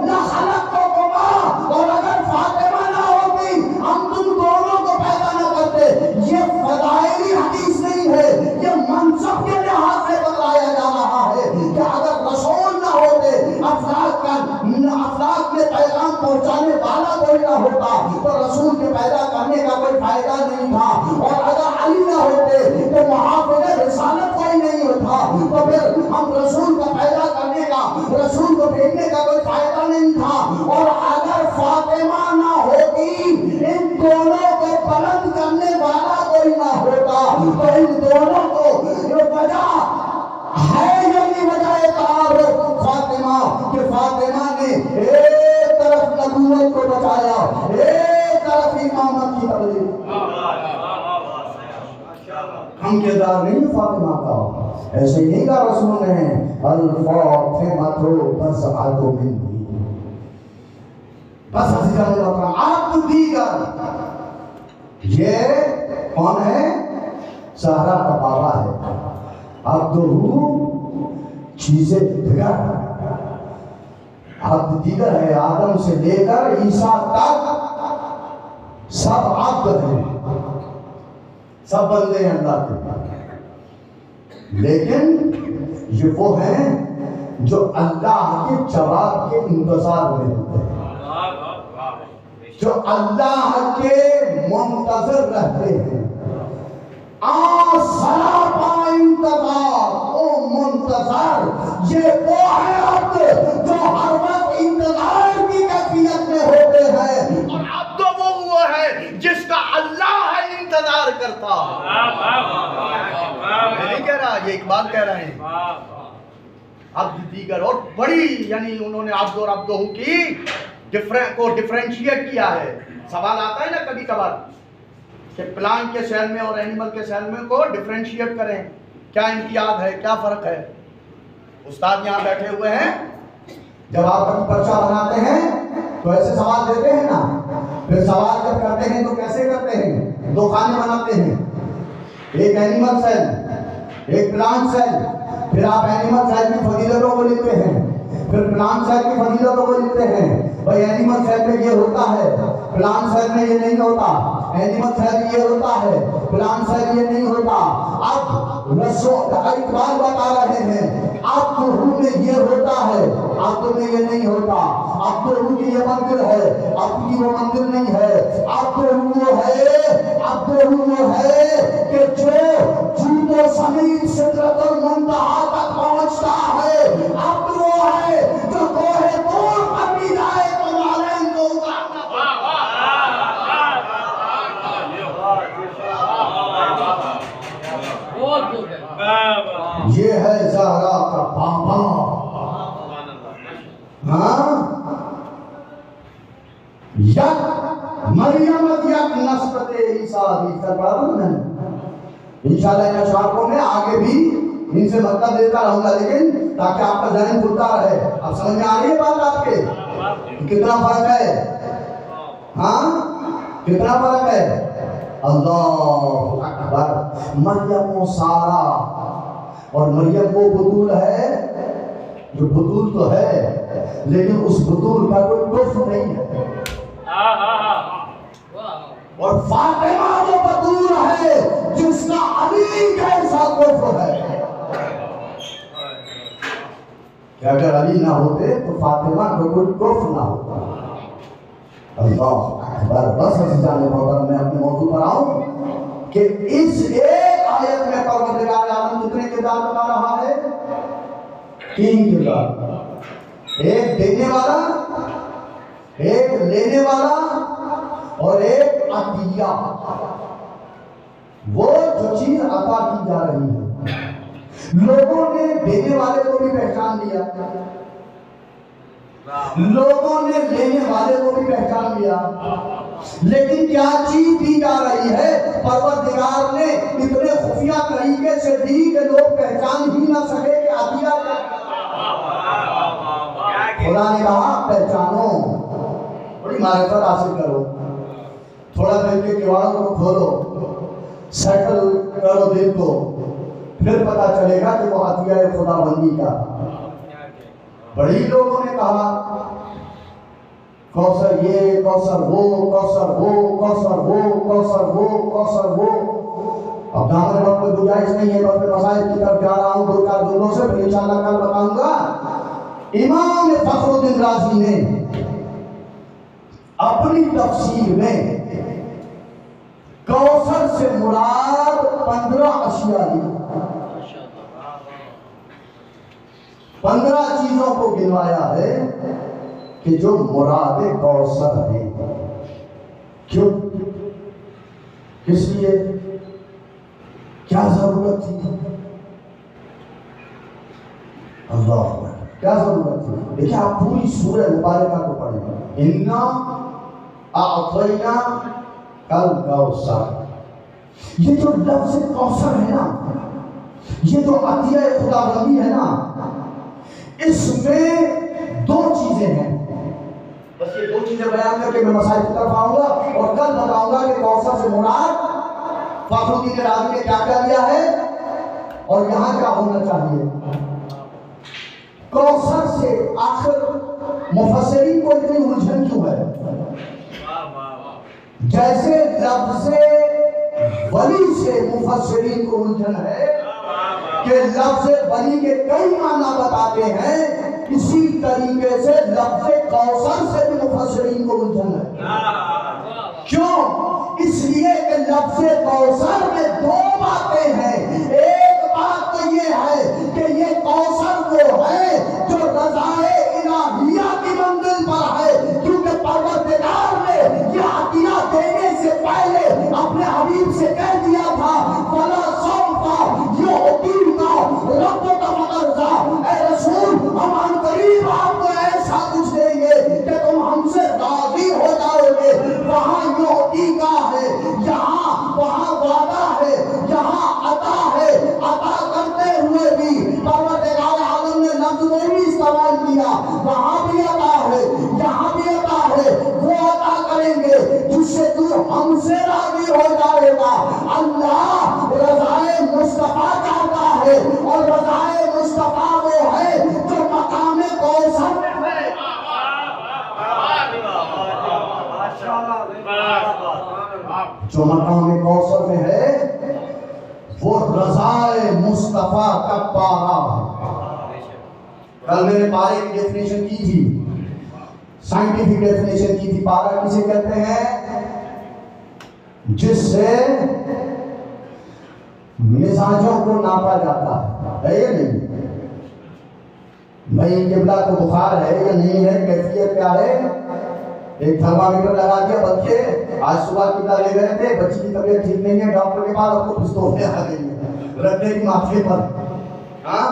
نہ خلقتکما، اور اگر فاطمہ نہ ہوتی ہم تم دونوں کو پیدا نہ کرتے. یہ فضائلی حدیث نہیں ہے، یہ منصب کے لحاظ سے بتلایا جا رہا ہے کہ اگر رسول نہ ہوتے، افلاک میں پیغام پہنچانے والا کوئی نہ ہوتا تو رسول کے پیدا کرنے کا کوئی فائدہ نہیں تھا. اور اگر علی نہ ہوتے تو محافظ رسالت کوئی نہیں ہوتا تو پھر ہم رسول کا پیدا کرنے کا، رسول کو بھیجنے کا کوئی فائدہ نہیں تھا. اور اگر فاطمہ نہ ہوتی، ان دونوں کو بلند کرنے والا کوئی نہ ہوتا تو ان دونوں کو یہ وجہ ہے، یعنی وجہ تعارف فاطمہ کہ فاطمہ نے ایک طرف نبوت کو بچایا، ایک طرف امامت کی تبلیغ. ہم کردار نہیں فاطمہ کا، ایسے ہی نہیں کہا رسول نے الفاطمہ بضعۃ منی، بس ہنسی جانے لگا آپ دیگر. یہ کون ہے؟ زہرا کا بابا ہے. عبدہ چیزیں دیگر، عبد دیگر ہے. آدم سے لے کر عیسیٰ تک سب عبد ہیں، سب بندے ہیں اللہ کے. لیکن یہ وہ ہیں جو اللہ کے جواب کے انتظار میں ہوتے ہیں، جو اللہ کے منتظر رہتے ہیں. سراپا انتظار، او منتظر، یہ وہ ہے عبد جو ہر وقت انتظار کی کیفیت میں ہوتے ہیں. اور عبد وہ ہے جس کا اللہ ہے انتظار کرتا. میں نہیں کہہ رہا، یہ اقبال کہہ رہے ہیں. عبد دیگر، اور بڑی یعنی انہوں نے عبد اور عبدہ کی کو ڈیفرینشیٹ کیا ہے. سوال آتا ہے نا کبھی کبھار کہ پلانٹ کے سیل میں اور اینیمل کے سیل میں کو ڈیفرینشیٹ کریں، کیا امتیاز ہے، کیا فرق ہے. استاد یہاں بیٹھے ہوئے ہیں، جب آپ کبھی پرچہ بناتے ہیں تو ایسے سوال دیتے ہیں نا، پھر سوال جب کرتے ہیں تو کیسے کرتے ہیں؟ دو خانے بناتے ہیں، ایک اینیمل سیل، ایک پلانٹ سیل. پھر آپ اینیمل سیل کی فضیلتوں کو لکھتے ہیں، پھر فلان صاحب کی فضیلتوں کو لکھتے ہیں، بھائی اینیمل صاحب میں یہ ہوتا ہے، فلان صاحب میں یہ نہیں ہوتا، اینیمل صاحب یہ ہوتا ہے، فلان صاحب یہ نہیں ہوتا۔ اب رسول اقبال بتا رہے ہیں اب تو روح میں یہ ہوتا ہے، اب تو میں یہ نہیں ہوتا، اب تو روح کی یہ منزل ہے، اب کی وہ منزل نہیں ہے، اب تو روح وہ ہے، اب تو روح وہ ہے کہ جو جود و سمیت سدرۃ المنتہا تک پہنچتا ہے، اب وہ ہے جو کوہ طور پر بھی جائے تو نعلین کو اتارنا پڑتا ہے۔ یہ ہے زہرا کا پاپا، ہاں یک مریم یک نسبت عیسیٰ علیہ پڑھا تھا میں نے انشاءاللہ ان اشعاروں میں آگے بھی ان سے مطلب دیتا رہوں گا، لیکن تاکہ آپ کا ذہن کھلتا رہے۔ اب سمجھ میں آ رہی ہے بات آپ کے کتنا فرق ہے؟ ہاں کتنا فرق ہے؟ اللہ اکبر۔ مریم و سارا، اور مریم وہ بطول ہے جو بطول تو ہے لیکن اس بطول کا کوئی کفر نہیں ہے، اور فاطمہ وہ بطول ہے جس کا علی کیسا کفر ہے کہ اگر علی نہ ہوتے تو فاطمہ کو کوئی کفر نہ ہوتا۔ اللہ اکبر۔ بس جانے محترم میں اپنے موضوع پر آؤں کہ اس ایک آیت میں پروردگار عالم کتنے کردار بتا رہا ہے؟ 3 کردار، ایک دینے والا، ایک لینے والا، اور ایک عطیہ، وہ جو چیز عطا کی جا رہی ہے۔ لوگوں نے دینے والے کو بھی پہچان لیا، لوگوں نے لینے والے کو بھی پہچان لیا، لیکن کیا چیز دی جا رہی ہے پروردگار نے اتنے خفیہ طریقے سے دی کہ لوگ پہچان ہی نہ سکے کہ عطیہ کیا۔ خدا نے کہا پہچانو، بڑی معرفت حاصل کرو، تھوڑا دل کے کیواڑوں کو کھولو، سیٹل کرو دل کو، پھر پتا چلے گا کہ وہ عطیہ خدا بندی کا۔ بڑی لوگوں نے کہا کوثر یہ، کوثر وہ، کوثر وہ، کوثر وہ، کوثر وہ، کوثر وہ۔ اب دامن وقت میں گنجائش نہیں ہے، بس میں مسائل کی طرف جا رہا ہوں 2-4 جملوں سے، پھر انشاءاللہ کل بتاؤں گا۔ امام فخر الدین رازی نے اپنی تفسیر میں کوثر سے مراد 15 اشیاء لی، 15 چیزوں کو گنوایا ہے کہ جو مراد کوثر ہے۔ کیوں؟ کس لیے؟ کیا ضرورت تھی؟ اللہ کیا ضرورت تھی؟ دیکھیں آپ پوری سورہ مبارکہ کو پڑھیں، اِنَّا اَعْطَيْنَا الْكَوْثَرَ۔ یہ جو لفظ کوثر ہے نا، یہ جو عطیہ خدا بندی ہے نا، اس میں 2 چیزیں ہیں۔ بس یہ 2 چیزیں بیان کر کے میں مسائل کی طرف آؤں گا، اور کل بتاؤں گا کہ کوثر سے مراد فخر الدین رازی نے کیا کیا دیا ہے اور یہاں کیا ہونا چاہیے۔ کوثر سے آخر مفسرین کو اتنی الجھن کیوں ہے؟ جیسے لفظ ولی سے مفسرین کو الجھن ہے کہ لفظ ولی کے کئی معنی بتاتے ہیں، اسی طریقے سے لفظ کوثر سے بھی مفسرین کو الجھن ہے۔ کیوں؟ اس لیے کہ لفظ کوثر میں 2 باتیں ہیں۔ ایک بات تو یہ ہے کہ یہ کوثر وہ ہے جو رضائے الہیہ کی منزل پر ہے، کیونکہ پروردگار نے یہ عطیہ دینے سے پہلے اپنے حبیب سے کہہ دیا تھا فَلَا سَوْفَ يُعْطِيكَ رَبُّكَ فَتَرْضَىٰ۔ اے رسول، ہم عن قریب آپ کو ایسا کچھ دیں گے کہ تم ہم سے راضی ہو جاؤ گے۔ وہاں یعطیکا ہے، یہاں وہاں وعدہ ہے، یہاں عطا ہے۔ عطا کرتے ہوئے بھی پروردگار عالم نے لفظ میں بھی استعمال کیا، وہاں بھی عطا ہے، یہاں بھی عطا ہے۔ وہ عطا کریں گے جس سے تو ہم سے راضی ہو جائے گا۔ اللہ رضائے مصطفیٰ چاہتا ہے، اور رضائے مصطفیٰ وہ ہے جو مقام کوثر میں ہے۔ جو مقام کوثر میں ہے وہ رضائے مصطفیٰ کا پارا ہے۔ کل میں نے پارے کی ڈیفینیشن کی تھی، سائنٹیفک ڈیفینیشن کی تھی۔ پارا کسے کہتے ہیں؟ جس سے مزاجوں کو ناپا جاتا ہے یا نہیں؟ بھائی قبلہ کو بخار ہے یا نہیں ہے، کیفیت کیا ہے؟ ایک تھرمامیٹر لگا دیا، بچے آج صبح کتنا لے گئے تھے، بچی کی طبیعت ٹھیک نہیں ہے، ڈاکٹر کے پاس، اب تو پستولیں آ گئی ہیں رکھنے کی ماتھے پر۔ ہاں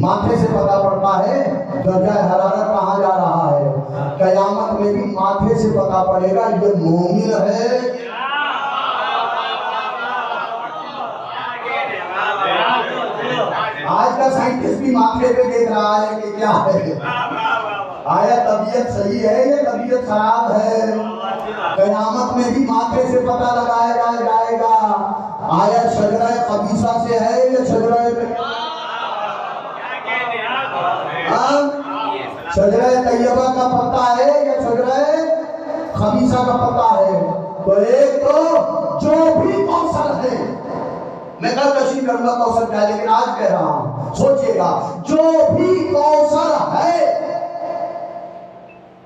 ماتھے سے پتہ پڑتا ہے درجہ حرارت کہاں جا رہا ہے۔ قیامت میں بھی ماتھے سے پتہ پڑے گا یہ مومن ہے۔ آج کا سائنٹسٹ بھی ماتھے پہ دیکھ رہا ہے کہ کیا ہے، آیا طبیعت صحیح ہے یا طبیعت خراب ہے۔ قیامت میں بھی ماتھے سے پتہ لگایا جائے گا آیا شجرہ خبیثہ سے ہے یا شجرہ شجرہ طیبہ کا پتا ہے یا شجرہ خبیثہ کا پتا ہے۔ تو ایک تو جو بھی کوثر ہے، میں کل تشریح کروں گا کوثر کیا ہے، لیکن آج کہہ رہا ہوں سوچئے گا، جو بھی کوثر ہے،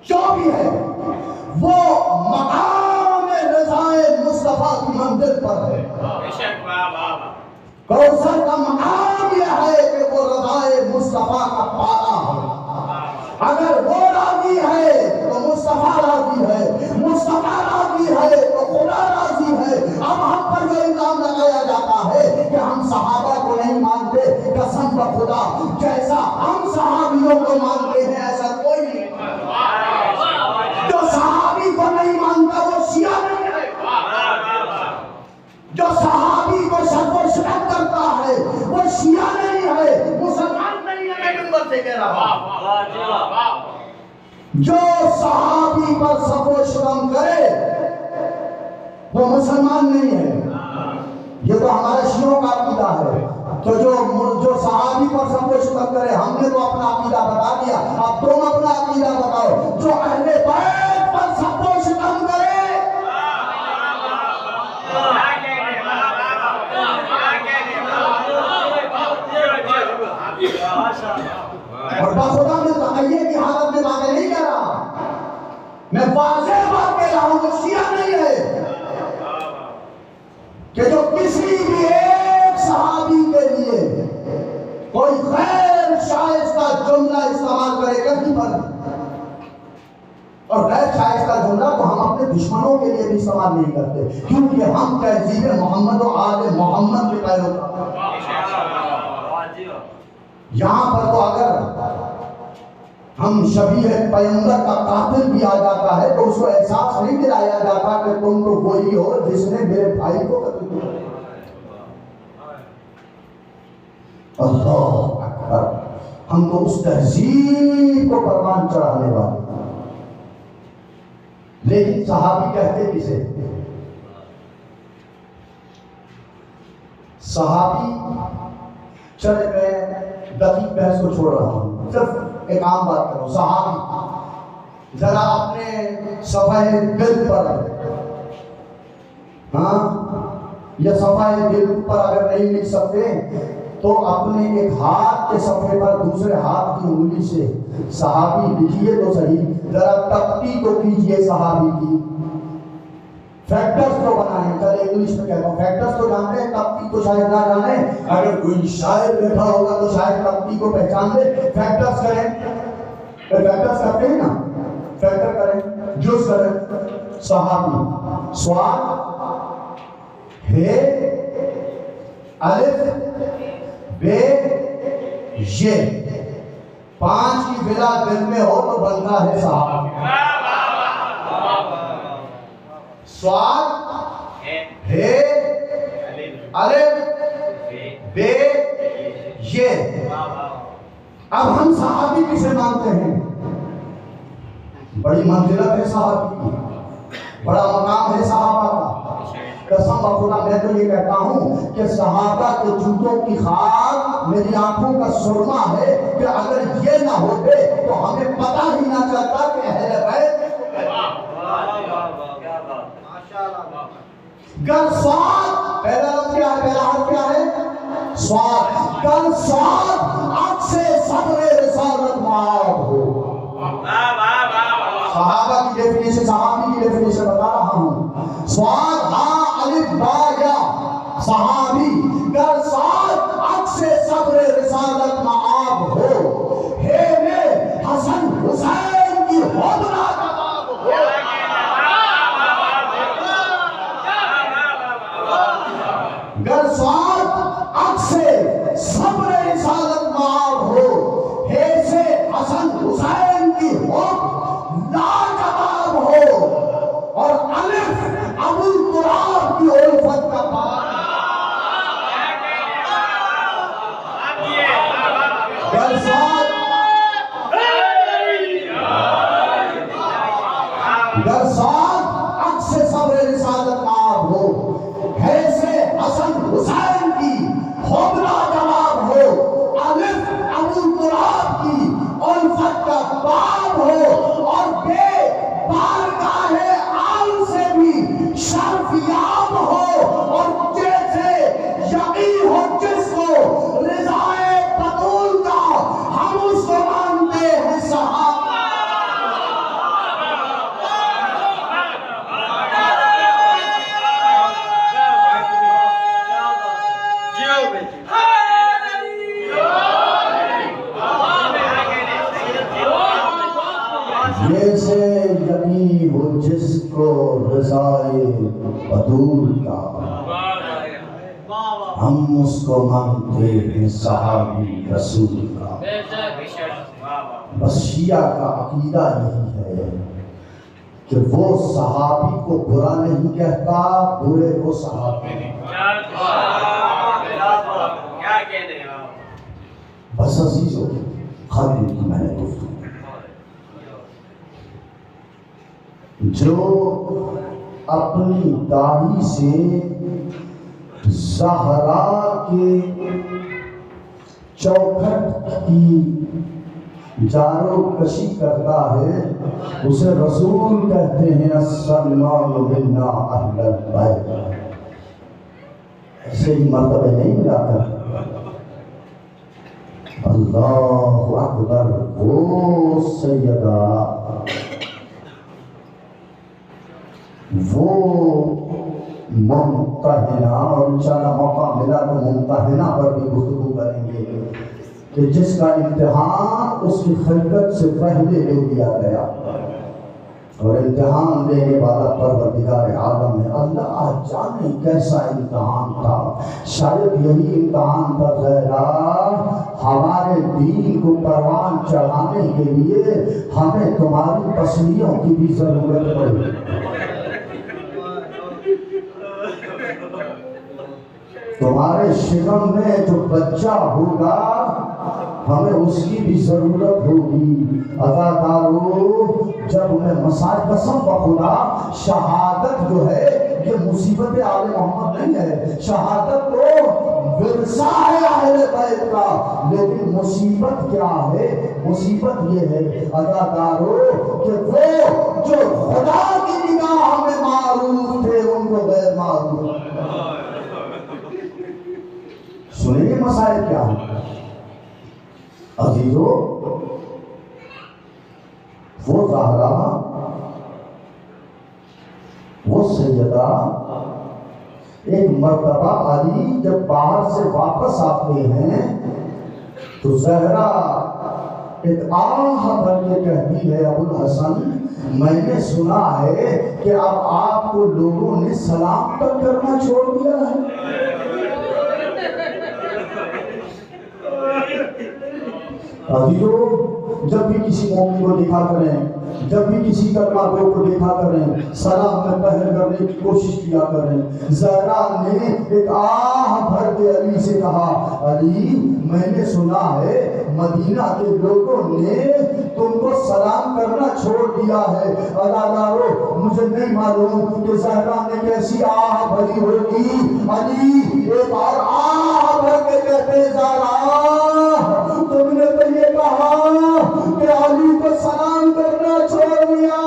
جو بھی ہے، وہ مقام رضائے مصطفیٰ کی منزل پر ہے۔ کوثر کا مقام یہ ہے کہ وہ رضائے مصطفیٰ کا پالا ہے۔ اگر وہ راضی ہے تو مصطفیٰ راضی ہے، مصطفیٰ راضی ہے تو خدا راضی ہے۔ اب ہم پر یہ الزام لگایا جاتا ہے کہ ہم صحابہ کو نہیں مانتے، قسم کا خدا جیسا ہم صحابیوں کو مانتے ہیں ایسا کوئی نہیں۔ جو صحابی کو نہیں مانتا وہ شیعہ نہیں ہے، جو صحابی کو شک و شبہت کرتا ہے وہ شیعہ نہیں ہے، مسلمان نہیں ہے۔ میں نمبر سے کہہ رہا ہوں، جو صحابی پر شک و شبہت کرے وہ مسلمان نہیں ہے۔ یہ تو ہمارے شیعوں کا عقیدہ ہے۔ تو جو صحابی پر شک و شبہت کرے، ہم نے تو اپنا عقیدہ بتا دیا، اب تم اپنا عقیدہ بتاؤ۔ جو اہل بیت پر شک و شبہت کرے، اور بخدا میں تقیہ کی حالت میں باتیں نہیں کہہ رہا، میں واضح بات کہہ رہا ہوں کہ شیعہ نہیں ہے کہ جو کسی بھی ایک صحابی کے لیے کوئی غیر شائستہ جملہ استعمال کرے کہیں پر، اور غیر شائستہ جملہ تو ہم اپنے دشمنوں کے لیے بھی استعمال نہیں کرتے، کیونکہ ہم تہذیب محمد و آل محمد کے پیروکار۔ یہاں پر تو اگر ہم شبیہ پیغمبر کا قاتل بھی آ جاتا ہے تو اس کو احساس نہیں دلایا جاتا کہ تم تو وہی ہو جس نے میرے بھائی کو قتل کیا۔ اللہ اکبر، ہم تو اس تہذیب کو پروان چڑھانے والے۔ لیکن صحابی کہتے کسے؟ صحابی، چلے میں دقیق بحث کو چھوڑ رہا ہوں، صرف ایک عام بات کرو۔ صحابی ذرا اپنے صفحہ دل پر، ہاں یا صفحہ دل پر اگر نہیں لکھ سکتے تو اپنے ایک ہاتھ کے صفحے پر دوسرے ہاتھ کی انگلی سے صحابی لکھیے تو صحیح، ذرا تختی تو کیجئے صحابی کی، فیکٹرز تو بنائیں۔ چلے انگلش میں کہتا ہوں، فیکٹرز تو جانتے ہیں، تختی تو شاید نہ جانے، اگر کوئی شاعر بیٹھا ہوگا تو شاید تختی کو پہچان لے۔ فیکٹرز کریں، فیکٹرز کرتے ہیں نا، فیکٹر کریں، جز کریں۔ صحابی، سواد، ہے، الف، بے، یہ 5 کی بلا دل میں ہو تو بنتا ہے صحابی۔ سواد، ہے، الف، بے، یہ۔ اب ہم صحابی کسے مانتے ہیں؟ بڑی منزلت ہے صحابی کی، بڑا مقام ہے صحابہ کا، قسم بخدا میں تو یہ کہتا ہوں کہ صحابہ کے جوتوں کی خاک میری آنکھوں کا سرما ہے کہ اگر یہ نہ ہوتے تو ہمیں پتہ ہی نہ چلتا کہ اہل بیت گر سواد پہلا لفظ کیا ہے، پہلا حرف کیا ہے؟ سواد. گر سواد عکس صبر رسالت معاب ہو. صحابہ کی ڈیفینیشن، صحابی کی ڈیفینیشن بتا رہا ہوں. سواد ہاں الف با یا صحابی. گر سواد عکس صبر رسالت معاب ہو. ہے میں حسن حسین کی حوضنا کباب ہو. گر سواد عکس صبر رسالت معاب ہو. ہے سے حسن حسین کی حوض لاجواب ہو. اور الف ابو تراب کی الفت کا پار. گر سواد عکس صبر رسالت معاب ہو. ہے سے حسن حسین کی حب لاجواب ہو. الف ابو تراب کی الفت کا باب ہو. اور بے بارگاہ آل سے بھی شرف یاب ہو. اور جیسے یقی ہو جس کو رضائے بطول کا ہم اس کو مانتے ہیں صحابہ. جیسے یقین ہو جس کو رضائے بطول کا ہم اس کو مانتے ہیں صحابی رسول کا. بس شیعہ کا عقیدہ یہی ہے کہ وہ صحابی کو برا نہیں کہتا، برے کو صحابی نہیں. بس عزیزو ختم کی میں نے گفتگو. جو اپنی داڑھی سے زہرا کے چوکھٹ کی جارو کشی کرتا ہے اسے رسول کہتے ہیں السلام منا اہل البیت. ایسے ہی مرتبہ نہیں ملا کر اللہ اکبر. وہ سیدہ وہ ممتحنہ، اور انشاءاللہ موقع ملا تو ممتحنہ پر بھی گفتگو کریں گے کہ جس کا امتحان اس کی خلقت سے پہلے لے لیا گیا اور امتحان دینے والا پروردگار عالم ہے. اللہ جانے کیسا امتحان تھا. شاید یہی امتحان تھا ذرا ہمارے دین کو پروان چڑھانے کے لیے ہمیں تمہاری پسلیوں کی بھی ضرورت پڑی. تمہارے شکم میں جو بچہ ہوگا ہمیں اس کی بھی ضرورت ہوگی. عزادارو جب میں مسائل قسم بخدا شہادت جو ہے یہ مصیبت آل محمد نہیں ہے. شہادت تو ورثہ ہے اہل بیت کا، لیکن مصیبت کیا ہے؟ مصیبت یہ ہے عزادارو کہ وہ جو خدا کی نگاہ میں معروف تھے ان کو غیر معروف. سنیں گے مسائل کیا ہے عزیزو. وہ زہرا، وہ سیدہ، ایک مرتبہ علی جب باہر سے واپس آتے ہیں تو زہرا ایک آہ بھر کے کہتی ہے ابو الحسن میں نے سنا ہے کہ اب آپ کو لوگوں نے سلام تک کرنا چھوڑ دیا ہے. عزیزو جب بھی کسی مومن کو دیکھا کریں، جب بھی کسی کلمہ گو کو دیکھا کریں، سلام میں پہل کرنے کی کوشش کیا کریں. زہرا نے ایک آہ بھر کے علی سے کہا علی میں نے سنا ہے مدینہ کے لوگوں نے تم کو سلام کرنا چھوڑ دیا ہے۔ اداکارو مجھے نہیں معلوم کہ زہرا نے کیسی آہ بھری ہوگی۔ علی ایک اور آہ بھر کے کہتے زہرا تم نے تو یہ کہا کہ علی کو سلام کرنا چھوڑ دیا۔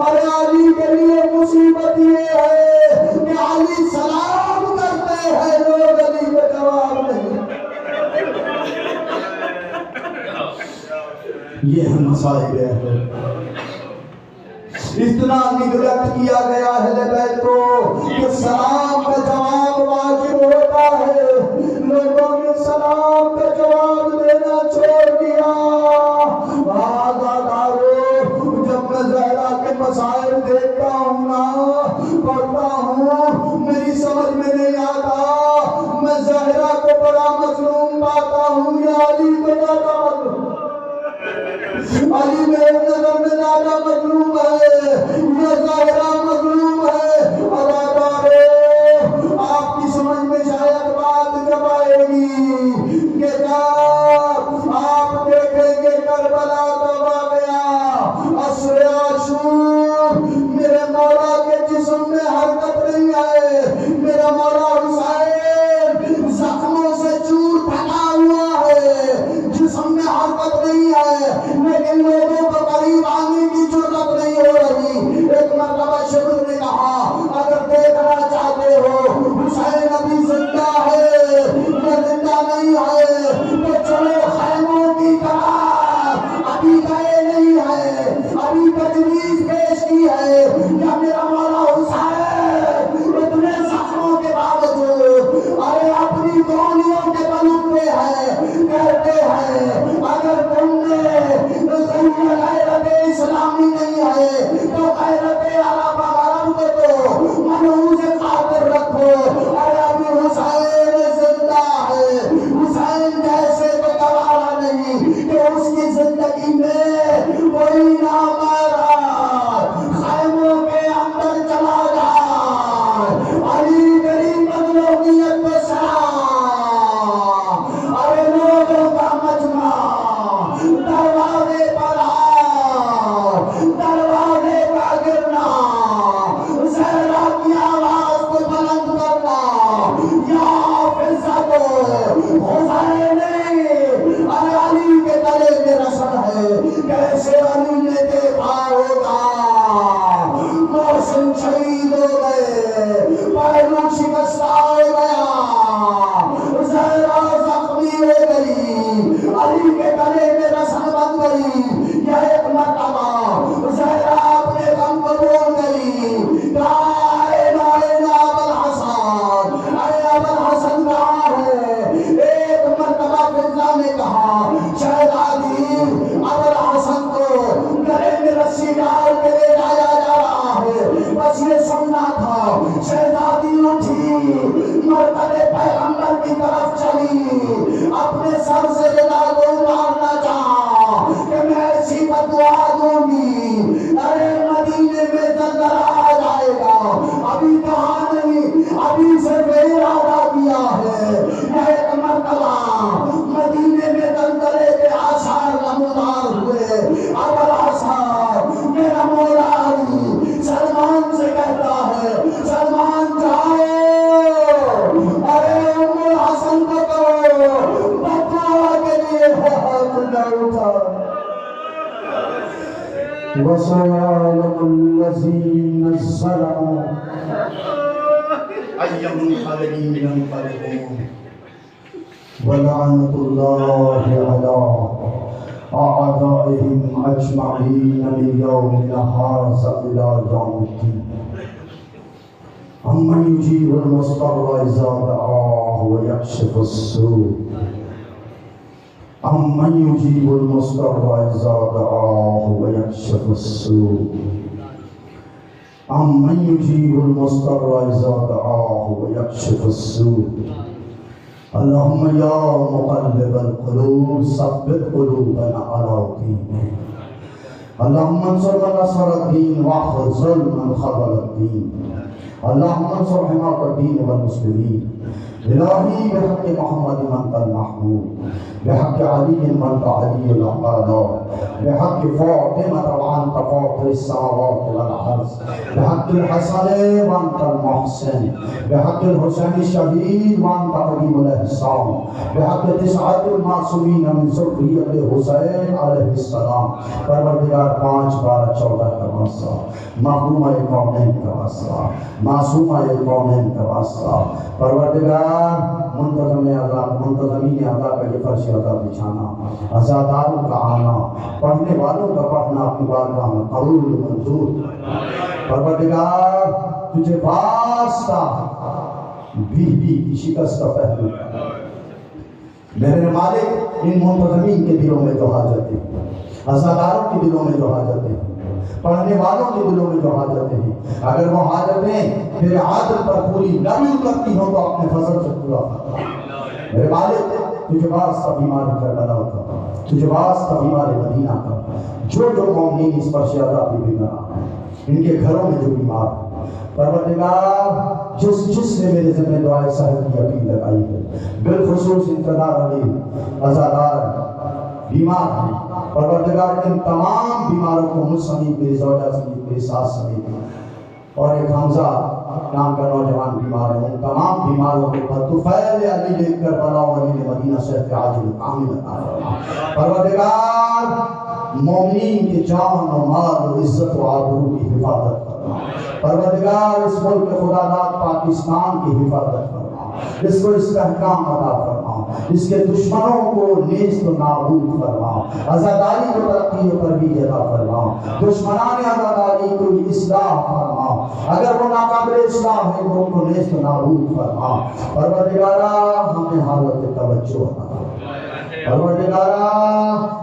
ارے علی کے لیے مصیبت یہ ہے کہ علی سلام کرتے ہیں، لوگ علی کو جواب نہیں۔ یہ مسائل ہے، اتنا نگلت کیا گیا اہل بیت کو کہ سلام کا جواب واجب ہوتا ہے، لوگوں نے سلام کا جواب دینا چھوڑ دیا۔ جب میں زہرا کے مسائل دیکھتا ہوں نا، پڑھتا ہوں، میری سمجھ میں نہیں آتا، میں زہرا کو بڑا مظلوم پاتا ہوں یا علی کو زیادہ مظلوم؟ علی میرے نظر میں زیادہ مظلوم ہے یا زہرا مظلوم ہے؟ آپ کی سمجھ میں شاید بات جب آئے گی کہ جب آپ دیکھیں گے کربلا کا واقعہ، عصر عاشور، میرے مولا کے جسم میں حرکت نہیں آئے، میرا مولا حسین زخموں سے چور پھٹا ہوا ہے، جسم میں حرکت نہیں آئے، لیکن لوگوں کو قریب آنے کی جرات نہیں ہو رہی۔ ایک مرتبہ شبر نے کہا اگر دیکھنا چاہتے ہو حسین ابھی زندہ ہے یا زندہ نہیں ہے تو چلو خیموں کی طرف، ابھی گئے نہیں ہے، ابھی تجویز پیش کی ہے یا میرا مولا حسین اتنے زخموں کے باوجود ارے اپنی گولیوں کے بلوم پہ ہے، کہتے ہیں اگر تم نے غیرت اسلامی نہیں ہے تو غیرت عرب عرب کو تو منحوس خاطر رکھو۔ ارے ابھی حسین زندہ ہے، حسین جیسے تو گوارا نہیں کہ اس کی زندگی میں کوئی نہ مرا خیموں کے اندر چلا جائے۔ علی میری مظلومیت کو سلام، ارے لوگوں کا مجمع دروازے پر آؤ، دروازے کا گرنا، زہرا کی آواز کو بلند کرنا، یا عزت حسین، ارے علی کے گلے میں رسن ہے۔ کیسے علی نے دیکھا ہوگا محسن شہید ہو گئے، پہلو شکستہ ہو گیا، زہرا زخمی ہو گئی، علی کے گلے میں رسن بن گئی۔ یا ایک مرتبہ زہرا اپنے غم کو بول گئی، کہا اے ابوالحسن، اے ابوالحسن کہاں ہے؟ ایک مرتبہ فضا نے کہا شہزادی ابوالحسن کو گلے میں رسی ڈال کے لے جایا جا رہا ہے، بس یہ سننا تھا۔ شہزادی اٹھی، مرتبہ پیغمبر کی طرف چلی، اپنے سر سے رضا کو اتارنا چاہا کہ میں ایسی بدعا دوں گی ارے مدینے میں زلزلہ آ جائے گا۔ ابھی کہاں نہیں، ابھی صرف ارادہ کیا ہے۔ ایک مرتبہ مدینے میں زلزلے کے آثار نمودار ہوئے۔ ابوالحسن میرا مولا علی سلمان سے کہتا ہے سلمان جاؤ، ارے ام الحسن کو کہو بدعا کے لیے ہاتھ نہ اٹھا۔ وَسَيَعْلَمُ الَّذِينَ ظَلَمُوا أَيَّ مُنقَلَبٍ يَنقَلِبُونَ وَلَعْنَةُ اللَّهِ عَلَىٰ أَعْدَائِهِمْ أَجْمَعِينَ مِنْ يَوْمِنَا هَٰذَا إِلَىٰ يَوْمِ الدِّينِ أَمَّنْ يُجِيبُ الْمُضْطَرَّ إِذَا دَعَاهُ وَيَكْشِفُ السُّوءَ أَمَّنْ يُجِيبُ الْمُضْطَرَّ إِذَا دَعَاهُ وَيَكْشِفُ السُّوءَ أَمَّنْ يُجِيبُ الْمُضْطَرَّ إِذَا دَعَاهُ وَيَكْشِفُ السُّوءَ اللهم يا مقلب القلوب ثبت قلوبنا على دينك اللهم انصر من نصر الدين واخذل من خذل الدين اللهم انصر حماة الدين والمسلمين إلهي بحق محمد من المحمود بحق علي من علي الأعلى بحق فاطمة وأنت فاطر السماوات والأرض بحق الحسن وأنت المحسن بحق الحسين الشهيد وأنت قديم الإحسان بحق 9 المعصومين من ذرية حسین علیہ السلام پروردگار 5 12 14 کا واسطہ محرومہ کونین کا واسطہ معصومہ کونین کا واسطہ پروردگار منتظم عذاب منتظمین عذاب کا یہ فرش عذاب بچھانا عزاداروں کا آنا پڑھنے والوں کا پڑھنا اپنی بارگاہ میں قبول منظور پروردگار تجھے واسطہ بیوی کی شکست کا پہلو میرے مالک ان منتظمین کے دلوں میں جو حاجتیں عزاداروں کے دلوں میں جو حاجتیں پڑھنے والوں کے دلوں میں جو حاجتیں ہیں اگر وہ حاجتیں تیرے عادل پر پوری نہ بھی کرتی ہوں تو اپنے فضل سے پورا کرتا میرے مالک تجھے واسطہ بیماری کا ڈلا ہوتا تجھے واسطہ بیمار مدینہ کا جو مومنین اس پر شہدا بھی بیمار ان کے گھروں میں جو بیمار ہیں پروردگار جس نے میرے ذمہ دعائے صاحب کی اپیل لگائی ہے بالخصوص انتظار علی عزادار بیمار ہیں پروردگار ان تمام بیماروں کو مجھ سمیت میری زوجہ سمیت میری ساس سمیت اور ایک حمزہ نام کا نوجوان بیمار ہے ان تمام بیماروں کو بطفیل علی دیکھ کر بلا ولی مدینہ صحت عاجل کامل عطا فرما پروردگار مومنین کے جان و مال و عزت و آبرو کی حفاظت فرما پروردگار اس ملک خدا داد پاکستان کی حفاظت فرما اس کو استحکام عطا فرما اس کے دشمنوں کو نیست و نابود فرما عزاداری کو ترقی و ترویج عطا فرما دشمنان عزاداری کو اصلاح فرما اگر وہ ناقابل اصلاح ہے تو ان کو نیست و نابود فرما پروردگارا ہمیں حالت توجہ عطا فرما پروردگارا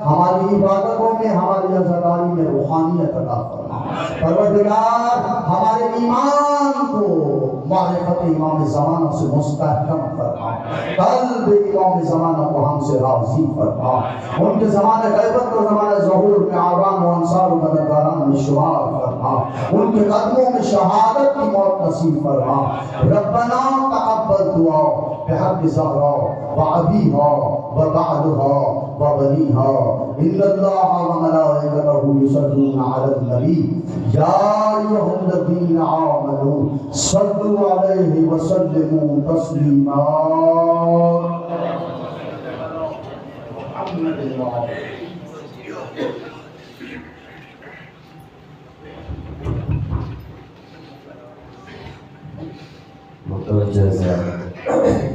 ہماری عبادتوں میں ہماری عزاداری میں روحانیت عطا فرما پروردگار ہمارے ایمان کو معرفت امام زمانہ سے مستحکم فرما قلب امام زمانہ کو ہم سے راضی فرما ان کے زمانہ غیبت و زمانہ ظہور میں آبان و انصار و مددگاران میں شمار فرما ان کے قدموں میں شہادت کی موت نصیب فرما ربنا تقبل دعا بحق زہرا وعبیہا وبعدہا وبنیہا ان اللہ وملائکتہ یصلون علی النبی یا ایھا الذین آمنوا صلوا علیہ وسلموا تسلیما متوجہ سے